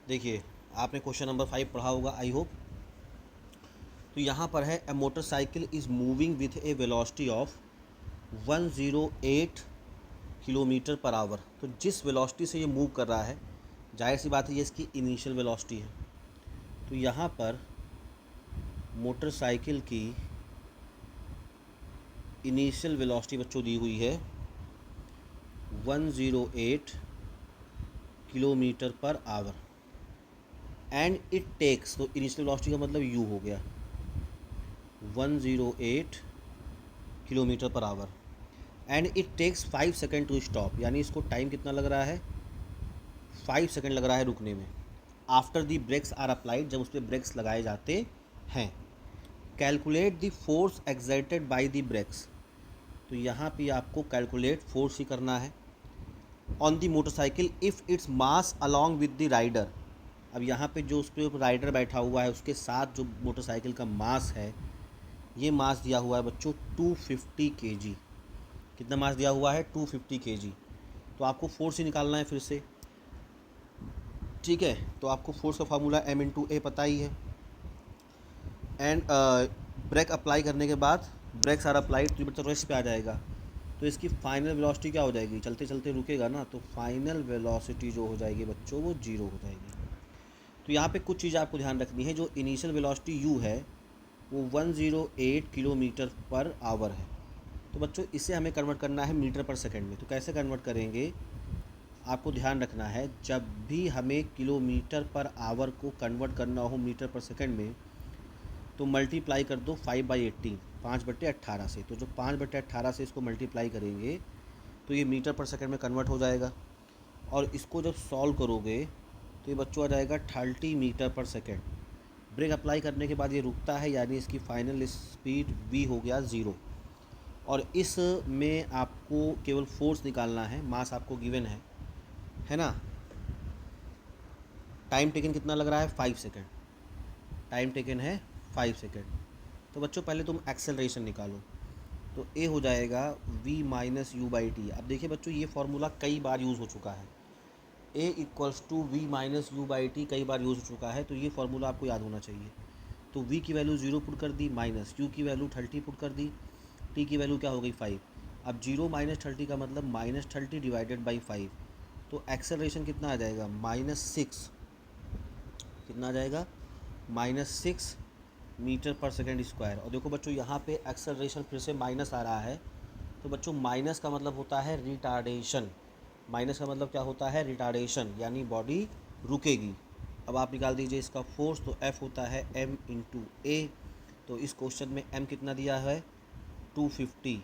देखिए आपने क्वेश्चन नंबर 5 पढ़ा होगा आई होप। तो यहाँ पर है, a motorcycle is moving with a velocity of 108 kilometre per hour. तो जिस वेलोसिटी से ये मूव कर रहा है, जाहिर सी बात है ये इसकी इनिशियल वेलोसिटी है। तो यहाँ पर मोटरसाइकिल की इनिशियल वेलोसिटी बच्चों दी हुई है 108 kilometre per hour and it takes, तो इनिशियल वेलोसिटी का मतलब u हो गया 108 kilometre per hour and it takes 5 second to stop. यानी इसको टाइम कितना लग रहा है, 5 सेकेंड लग रहा है रुकने में। After the brakes are applied, जब उस पर ब्रेक्स लगाए जाते हैं। Calculate the force exerted by the brakes. तो यहाँ पे आपको कैलकुलेट फोर्स ही करना है on the motorcycle if it's mass along with the rider. अब यहाँ पे जो उस पर राइडर बैठा हुआ है उसके साथ जो मोटरसाइकिल का मास है, ये मास दिया हुआ है बच्चों 250 kg। कितना मास दिया हुआ है, 250 kg। तो आपको फोर्स ही निकालना है फिर से। ठीक है, तो आपको फोर्स का फार्मूला m/a पता ही है। एंड ब्रेक अप्लाई करने के बाद, ब्रेक्स आर अप्लाइड, तो बच्चा रेस्ट पे आ जाएगा। तो इसकी फाइनल वेलोसिटी क्या हो जाएगी, चलते चलते रुकेगा ना, तो फाइनल वेलोसिटी जो हो जाएगी बच्चों वो 0 हो जाएगी। तो यहाँ पे कुछ चीज़ आपको ध्यान रखनी है। जो इनिशियल वेलोसिटी u है वो 108 किलोमीटर पर आवर है। तो बच्चों इसे हमें कन्वर्ट करना है मीटर पर सेकंड में। तो कैसे कन्वर्ट करेंगे, आपको ध्यान रखना है, जब भी हमें किलोमीटर पर आवर को कन्वर्ट करना हो मीटर पर सेकंड में, तो मल्टीप्लाई कर दो 5/18, 5/18 से। तो जो 5/18 से इसको मल्टीप्लाई करेंगे तो ये मीटर पर सेकंड में कन्वर्ट हो जाएगा। और इसको जब सॉल्व करोगे तो ये बच्चों आ जाएगा 30 मीटर पर सेकंड। ब्रेक अप्लाई करने के बाद ये रुकता है, यानी इसकी फाइनल स्पीड v हो गया 0। और इस में आपको केवल फोर्स निकालना है, मास आपको गिवन है ना। टाइम टेकन कितना लग रहा है, 5 सेकेंड। टाइम टेकन है 5 सेकेंड। तो बच्चों पहले तुम एक्सेलरेशन निकालो। तो ए हो जाएगा v-u/t। अब देखिए बच्चों ये फार्मूला कई बार यूज़ हो चुका है। a = v-u/t कई बार यूज़ हो चुका है, तो ये फार्मूला आपको याद होना चाहिए। तो v की वैल्यू 0 पुट कर दी, माइनस u की वैल्यू 30 पुट कर दी, t की वैल्यू क्या हो गई 5। अब 0 - 30 का मतलब -30 डिवाइडेड बाई 5। तो एक्सेलरेशन कितना आ जाएगा, -6। कितना आ जाएगा, -6 मीटर पर सेकेंड स्क्वायर। और देखो बच्चों यहाँ पे एक्सेलरेशन फिर से माइनस आ रहा है। तो बच्चों माइनस का मतलब होता है रिटार्डेशन। माइनस का मतलब क्या होता है, रिटार्डेशन, यानी बॉडी रुकेगी। अब आप निकाल दीजिए इसका फोर्स। तो F होता है m/a। तो इस क्वेश्चन में m कितना दिया है 250,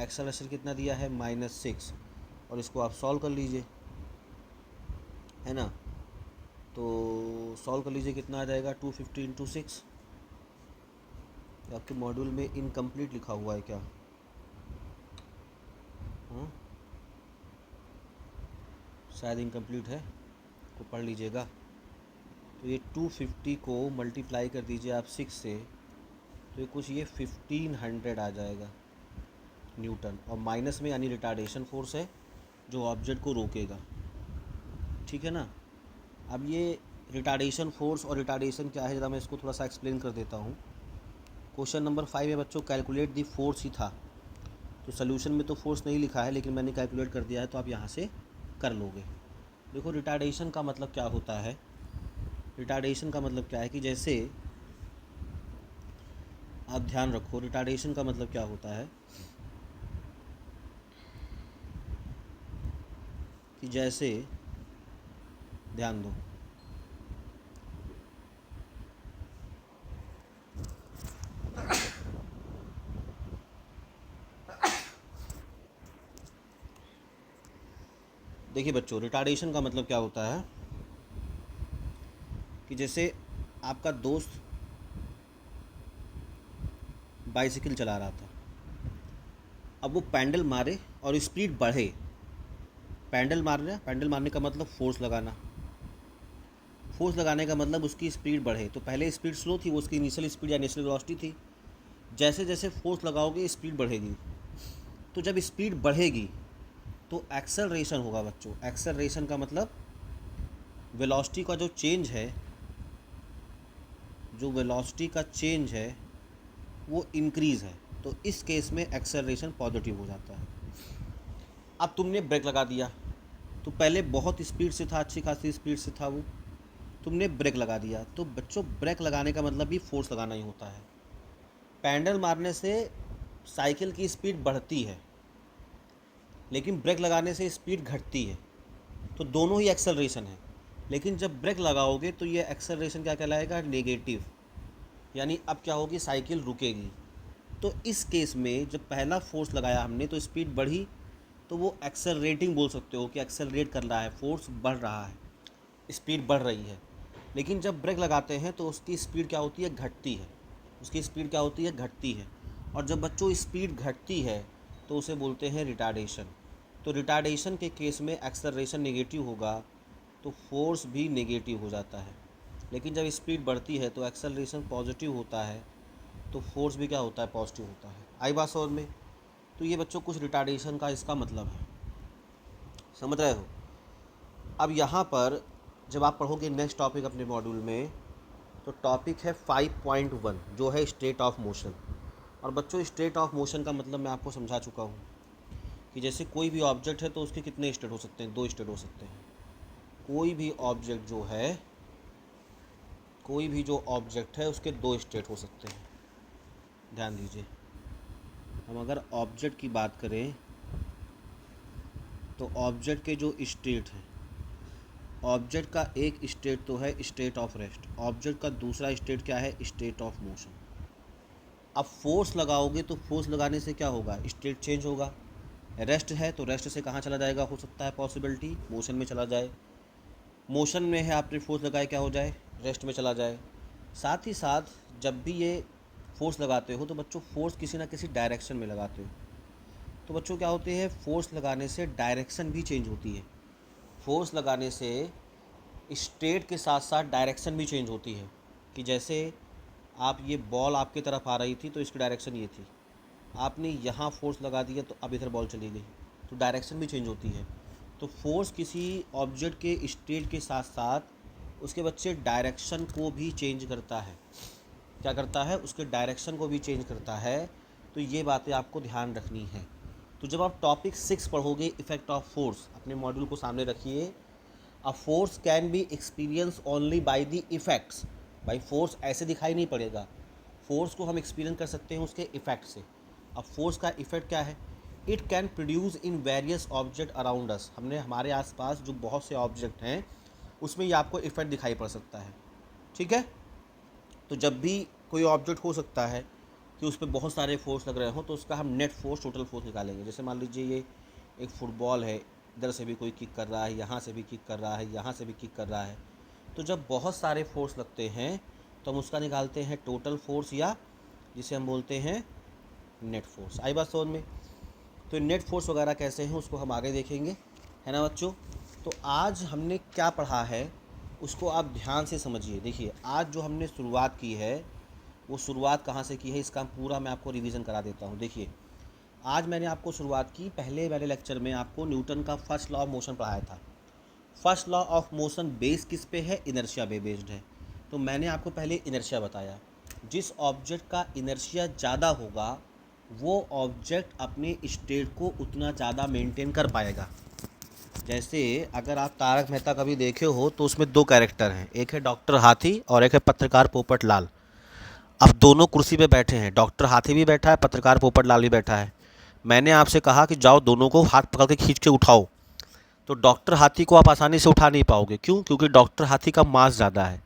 एक्सेलरेशन कितना दिया है -6। और इसको आप सॉल्व कर लीजिए, है ना। तो सॉल्व कर लीजिए, कितना आ जाएगा 250 × 6। आपके मॉड्यूल में इनकम्प्लीट लिखा हुआ है क्या, हाँ शायद इनकम्प्लीट है, तो पढ़ लीजिएगा। तो ये 250 को मल्टीप्लाई कर दीजिए आप 6 से, तो ये कुछ ये 1500 आ जाएगा न्यूटन, और माइनस में यानी रिटार्डेशन फोर्स है जो ऑब्जेक्ट को रोकेगा, ठीक है ना। अब ये रिटार्डेशन फोर्स और रिटार्डेशन क्या है, ज़रा मैं इसको थोड़ा सा एक्सप्लेन कर देता हूँ। क्वेश्चन नंबर 5 में बच्चों कैलकुलेट दी फोर्स ही था, तो सोल्यूशन में तो फोर्स नहीं लिखा है लेकिन मैंने कैलकुलेट कर दिया है, तो आप यहाँ से कर लोगे। देखो रिटार्डेशन का मतलब क्या होता है, रिटार्डेशन का मतलब क्या है कि जैसे आप ध्यान रखो, रिटार्डेशन का मतलब क्या होता है कि जैसे ध्यान दो, देखिए बच्चों रिटार्डेशन का मतलब क्या होता है कि जैसे आपका दोस्त बाइसिकल चला रहा था, अब वो पैडल मारे और स्पीड बढ़े, पैडल मार रहा है, पैडल मारने का मतलब फोर्स लगाना, फोर्स लगाने का मतलब उसकी स्पीड बढ़े, तो पहले स्पीड स्लो थी, वो उसकी इनिशियल स्पीड या इनिशियल वेलोसिटी थी, जैसे जैसे फोर्स लगाओगे स्पीड बढ़ेगी, तो जब स्पीड बढ़ेगी तो एक्सेलरेशन होगा बच्चों। एक्सेलरेशन का मतलब वेलोसिटी का जो चेंज है, जो वेलोसिटी का चेंज है वो इंक्रीज़ है, तो इस केस में एक्सेलरेशन पॉजिटिव हो जाता है। अब तुमने ब्रेक लगा दिया, तो पहले बहुत स्पीड से था, अच्छी खासी स्पीड से था वो, तुमने ब्रेक लगा दिया, तो बच्चों ब्रेक लगाने का मतलब भी फोर्स लगाना ही होता है। पैडल मारने से साइकिल की स्पीड बढ़ती है लेकिन ब्रेक लगाने से स्पीड घटती है, तो दोनों ही एक्सेलरेशन है, लेकिन जब ब्रेक लगाओगे तो ये एक्सेलरेशन क्या कहलाएगा, नेगेटिव, यानी अब क्या होगी, साइकिल रुकेगी। तो इस केस में जब पहला फोर्स लगाया हमने तो स्पीड बढ़ी, तो वो एक्सेलरेटिंग बोल सकते हो कि एक्सेलरेट कर रहा है, फोर्स बढ़ रहा है, स्पीड बढ़ रही है। लेकिन जब ब्रेक लगाते हैं तो उसकी स्पीड क्या होती है, घटती है, उसकी स्पीड क्या होती है, घटती है। और जब बच्चों स्पीड घटती है तो उसे बोलते हैं रिटार्डेशन। तो रिटार्डेशन के केस में एक्सेलरेशन नेगेटिव होगा तो फोर्स भी नेगेटिव हो जाता है, लेकिन जब स्पीड बढ़ती है तो एक्सेलरेशन पॉजिटिव होता है तो फोर्स भी क्या होता है, पॉजिटिव होता है। आई बात समझ में। तो ये बच्चों कुछ रिटार्डेशन का इसका मतलब है, समझ रहे हो। अब यहाँ पर जब आप पढ़ोगे नेक्स्ट टॉपिक अपने मॉड्यूल में, तो टॉपिक है 5.1 जो है स्टेट ऑफ मोशन। और बच्चों स्टेट ऑफ मोशन का मतलब मैं आपको समझा चुका हूँ कि जैसे कोई भी ऑब्जेक्ट है तो उसके कितने स्टेट हो सकते हैं, दो स्टेट हो सकते हैं। कोई भी ऑब्जेक्ट जो है, कोई भी जो ऑब्जेक्ट है उसके दो स्टेट हो सकते हैं। ध्यान दीजिए, हम अगर ऑब्जेक्ट की बात करें तो ऑब्जेक्ट के जो स्टेट हैं, ऑब्जेक्ट का एक स्टेट तो है स्टेट ऑफ रेस्ट, ऑब्जेक्ट का दूसरा स्टेट क्या है, स्टेट ऑफ मोशन। अब फोर्स लगाओगे तो फोर्स लगाने से क्या होगा, स्टेट चेंज होगा। रेस्ट है तो रेस्ट से कहाँ चला जाएगा, हो सकता है पॉसिबिलिटी मोशन में चला जाए, मोशन में है आपने फोर्स लगाए क्या हो जाए, रेस्ट में चला जाए। साथ ही साथ जब भी ये फोर्स लगाते हो तो बच्चों फोर्स किसी ना किसी डायरेक्शन में लगाते हो, तो बच्चों क्या होते हैं, फोर्स लगाने से डायरेक्शन भी चेंज होती है, फोर्स लगाने से स्टेट के साथ साथ डायरेक्शन भी चेंज होती है। कि जैसे आप, ये बॉल आपकी तरफ आ रही थी तो इसकी डायरेक्शन ये थी, आपने यहाँ फोर्स लगा दिया तो अब इधर बॉल चली गई, तो डायरेक्शन भी चेंज होती है। तो फोर्स किसी ऑब्जेक्ट के स्टेट के साथ साथ उसके बच्चे डायरेक्शन को भी चेंज करता है, क्या करता है, उसके डायरेक्शन को भी चेंज करता है। तो ये बातें आपको ध्यान रखनी है। तो जब आप टॉपिक 6 पढ़ोगे इफेक्ट ऑफ फोर्स, अपने मॉड्यूल को सामने रखिए। A force can be experience only by the effects. भाई फोर्स ऐसे दिखाई नहीं पड़ेगा, फोर्स को हम एक्सपीरियंस कर सकते हैं उसके इफ़ेक्ट से। अब फोर्स का इफ़ेक्ट क्या है, it can produce in various object around us. हमने हमारे आसपास जो बहुत से ऑब्जेक्ट हैं उसमें ये आपको इफ़ेक्ट दिखाई पड़ सकता है, ठीक है। तो जब भी कोई ऑब्जेक्ट हो सकता है कि उस पर बहुत सारे फोर्स लग रहे हों तो उसका हम नेट फोर्स, टोटल फोर्स निकालेंगे। जैसे मान लीजिए ये एक फुटबॉल है, इधर से भी कोई किक कर रहा है, यहाँ से भी किक कर रहा है, यहाँ से भी किक कर रहा है, तो जब बहुत सारे फोर्स लगते हैं तो हम उसका निकालते हैं टोटल फोर्स, या जिसे हम बोलते हैं नेट फोर्स। आई बात समझ में। तो नेट फोर्स वगैरह कैसे हैं उसको हम आगे देखेंगे, है ना बच्चों। तो आज हमने क्या पढ़ा है उसको आप ध्यान से समझिए। देखिए आज जो हमने शुरुआत की है वो शुरुआत कहाँ से की है, इसका पूरा मैं आपको रिवीजन करा देता हूँ। देखिए आज मैंने आपको शुरुआत की, पहले मैंने लेक्चर में आपको न्यूटन का फर्स्ट लॉ ऑफ मोशन पढ़ाया था। First law of motion base किस पे है, इनर्शिया पे बेस्ड है। तो मैंने आपको पहले इनर्शिया बताया, जिस ऑब्जेक्ट का इनर्शिया ज़्यादा होगा वो ऑब्जेक्ट अपने स्टेट को उतना ज़्यादा मेंटेन कर पाएगा। जैसे अगर आप तारक मेहता कभी देखे हो तो उसमें दो कैरेक्टर हैं, एक है डॉक्टर हाथी और एक है पत्रकार पोपट लाल। अब दोनों कुर्सी पे बैठे हैं, डॉक्टर हाथी भी बैठा है, पत्रकार पोपट लाल भी बैठा है। मैंने आपसे कहा कि जाओ दोनों को हाथ पकड़ के खींच के उठाओ, तो डॉक्टर हाथी को आप आसानी से उठा नहीं पाओगे। क्यों? क्योंकि डॉक्टर हाथी का मास ज़्यादा है।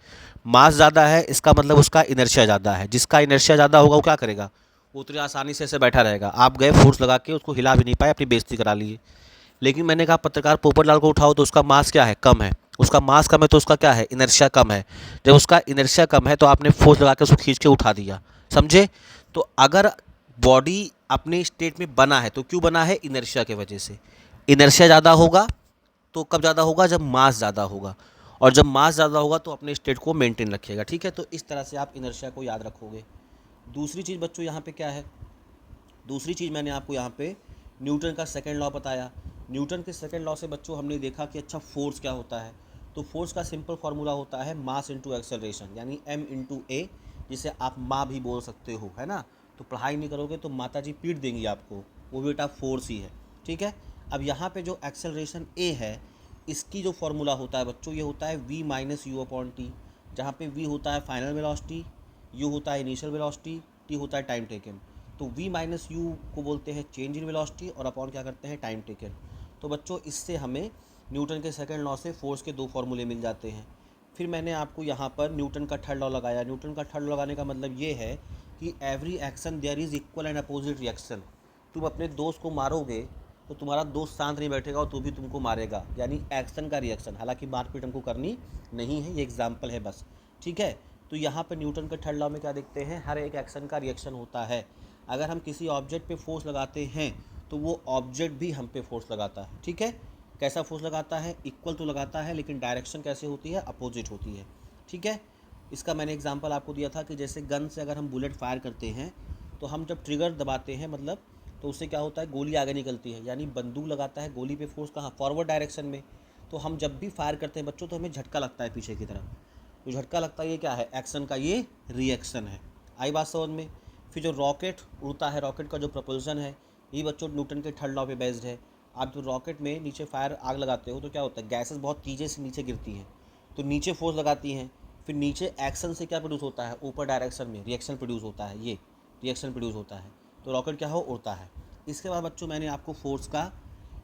मास ज़्यादा है इसका मतलब उसका इनर्शिया ज़्यादा है। जिसका इनर्शिया ज़्यादा होगा वो क्या करेगा, वो उतनी आसानी से ऐसे बैठा रहेगा। आप गए फोर्स लगा के उसको हिला भी नहीं पाए, अपनी बेइज्जती करा लिए। लेकिन मैंने कहा पत्रकार पोपटलाल को उठाओ तो उसका मास क्या है, कम है। उसका मास कम है तो उसका क्या है, इनर्शिया कम है। जब उसका इनर्शिया कम है तो आपने फोर्स लगा के उसको खींच के उठा दिया। समझे? तो अगर बॉडी अपने स्टेट में बना है तो क्यों बना है, इनर्शिया की वजह से। इनर्शिया ज़्यादा होगा तो कब ज़्यादा होगा, जब मास ज़्यादा होगा। और जब मास ज़्यादा होगा तो अपने स्टेट को मेंटेन रखिएगा। ठीक है, तो इस तरह से आप इनर्शिया को याद रखोगे। दूसरी चीज़ बच्चों यहाँ पे क्या है, दूसरी चीज़ मैंने आपको यहाँ पे न्यूटन का सेकंड लॉ बताया। न्यूटन के सेकंड लॉ से बच्चों हमने देखा कि अच्छा फोर्स क्या होता है। तो फोर्स का सिंपल फार्मूला होता है मास इंटू एक्सेलरेशन, यानी m इंटू ए, जिसे आप माँ भी बोल सकते हो, है ना। तो पढ़ाई नहीं करोगे तो माता जी पीट देंगी आपको, वो भी बेटा फोर्स ही है। ठीक है, अब यहाँ पे जो एक्सेलरेशन ए है इसकी जो फार्मूला होता है बच्चों, ये होता है v minus U upon T, जहाँ पे v होता है फाइनल वेलोसिटी, u होता है इनिशियल वेलोसिटी, t होता है टाइम टेकन। तो v माइनस यू को बोलते हैं चेंज इन वेलोसिटी और अपॉन क्या करते हैं, टाइम टेकन। तो बच्चों इससे हमें न्यूटन के सेकंड लॉ से फोर्स के दो फार्मूले मिल जाते हैं। फिर मैंने आपको यहाँ पर न्यूटन का थर्ड लॉ लगाया। न्यूटन का थर्ड लॉ लगाने का मतलब ये है कि every action there is equal and opposite reaction. तुम अपने दोस्त को मारोगे तो तुम्हारा दोस्त शांत नहीं बैठेगा और तू भी तुमको मारेगा, यानी एक्शन का रिएक्शन। हालांकि मारपीट हमको करनी नहीं है, ये एग्जाम्पल है बस। ठीक है, तो यहाँ पर न्यूटन के थर्ड लॉ में क्या देखते हैं, हर एक एक्शन का रिएक्शन होता है। अगर हम किसी ऑब्जेक्ट पे फोर्स लगाते हैं तो वो ऑब्जेक्ट भी हम पे फोर्स लगाता है। ठीक है, कैसा फोर्स लगाता है, इक्वल तो लगाता है लेकिन डायरेक्शन कैसे होती है, अपोजिट होती है। ठीक है, इसका मैंने एग्जांपल आपको दिया था कि जैसे गन से अगर हम बुलेट फायर करते हैं तो हम जब ट्रिगर दबाते हैं मतलब, तो उससे क्या होता है, गोली आगे निकलती है। यानी बंदूक लगाता है गोली पे फोर्स कहाँ, फॉरवर्ड डायरेक्शन में। तो हम जब भी फायर करते हैं बच्चों तो हमें झटका लगता है पीछे की तरफ। जो झटका लगता है ये क्या है, एक्शन का ये रिएक्शन है। आई बात समझ में? फिर जो रॉकेट उड़ता है, रॉकेट का जो प्रपोल्सन है ये बच्चों न्यूटन के थर्ड लॉ पे बेस्ड है। आप जो रॉकेट में नीचे फायर आग लगाते हो तो क्या होता है, गैसेस बहुत तेज़ी से नीचे गिरती हैं, तो नीचे फोर्स लगाती हैं। फिर नीचे एक्शन से क्या प्रोड्यूस होता है, ऊपर डायरेक्शन में रिएक्शन प्रोड्यूस होता है, ये रिएक्शन प्रोड्यूस होता है। तो रॉकेट क्या हो, उड़ता है। इसके बाद बच्चों मैंने आपको फोर्स का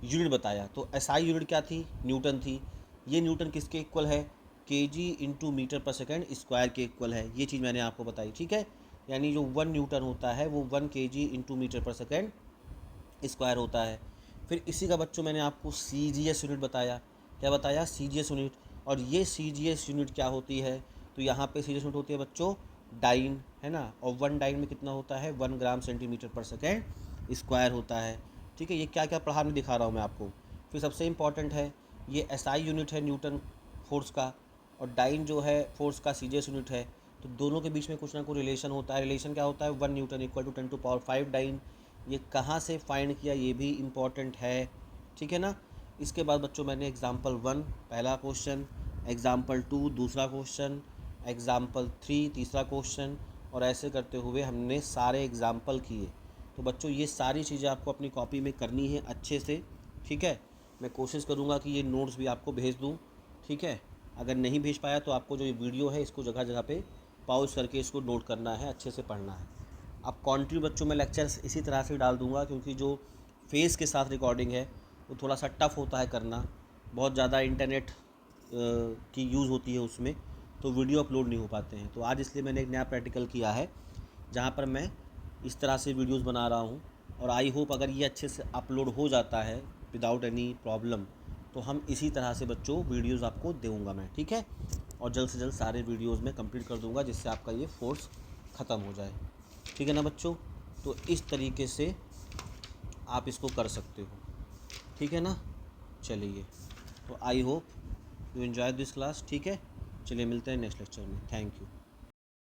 यूनिट बताया। तो एसआई यूनिट क्या थी, न्यूटन थी। ये न्यूटन किसके इक्वल है, KG into metre per second square के इक्वल है। ये चीज़ मैंने आपको बताई। ठीक है, यानी जो 1 न्यूटन होता है वो 1 KG into metre per second square होता है। फिर इसी का बच्चों मैंने आपको सीजीएस यूनिट बताया। क्या बताया, सीजीएस यूनिट। और ये सीजीएस यूनिट क्या होती है, तो यहाँ पे सीजीएस यूनिट होती है बच्चों डाइन, है ना। और 1 डाइन में कितना होता है, 1 ग्राम सेंटीमीटर पर सेकेंड स्क्वायर होता है। ठीक है, ये क्या क्या पढ़ा मैं दिखा रहा हूँ मैं आपको। फिर सबसे इम्पॉर्टेंट है ये एसआई यूनिट है न्यूटन फोर्स का, और डाइन जो है फोर्स का सीजीएस यूनिट है। तो दोनों के बीच में कुछ ना कुछ रिलेशन होता है। रिलेशन क्या होता है, 1 न्यूटन इक्वल टू 10⁵ डाइन। ये कहाँ से फाइंड किया ये भी इम्पॉर्टेंट है। ठीक है ना। इसके बाद बच्चों मैंने एग्जाम्पल 1 पहला क्वेश्चन, एग्जाम्पल 2 दूसरा क्वेश्चन, एग्जाम्पल 3 तीसरा क्वेश्चन, और ऐसे करते हुए हमने सारे एग्जाम्पल किए। तो बच्चों ये सारी चीज़ें आपको अपनी कॉपी में करनी है अच्छे से। ठीक है, मैं कोशिश करूँगा कि ये नोट्स भी आपको भेज दूँ। ठीक है, अगर नहीं भेज पाया तो आपको जो ये वीडियो है इसको जगह जगह पे पॉज करके इसको नोट करना है, अच्छे से पढ़ना है। अब कॉन्ट्री बच्चों में लेक्चर्स इसी तरह से डाल दूंगा, क्योंकि जो फेस के साथ रिकॉर्डिंग है वो थोड़ा सा टफ होता है करना, बहुत ज़्यादा इंटरनेट की यूज़ होती है उसमें, तो वीडियो अपलोड नहीं हो पाते हैं। तो आज इसलिए मैंने एक नया प्रैक्टिकल किया है जहाँ पर मैं इस तरह से वीडियोस बना रहा हूँ। और आई होप अगर ये अच्छे से अपलोड हो जाता है विदाउट एनी प्रॉब्लम तो हम इसी तरह से बच्चों वीडियोस आपको दूंगा मैं। ठीक है, और जल्द से जल्द सारे वीडियोस में कंप्लीट कर दूंगा जिससे आपका ये फोर्स ख़त्म हो जाए। ठीक है ना बच्चों, तो इस तरीके से आप इसको कर सकते हो। ठीक है ना, चलिए, तो I hope you enjoy this class. ठीक है। चलिए मिलते हैं नेक्स्ट लेक्चर में। Thank you.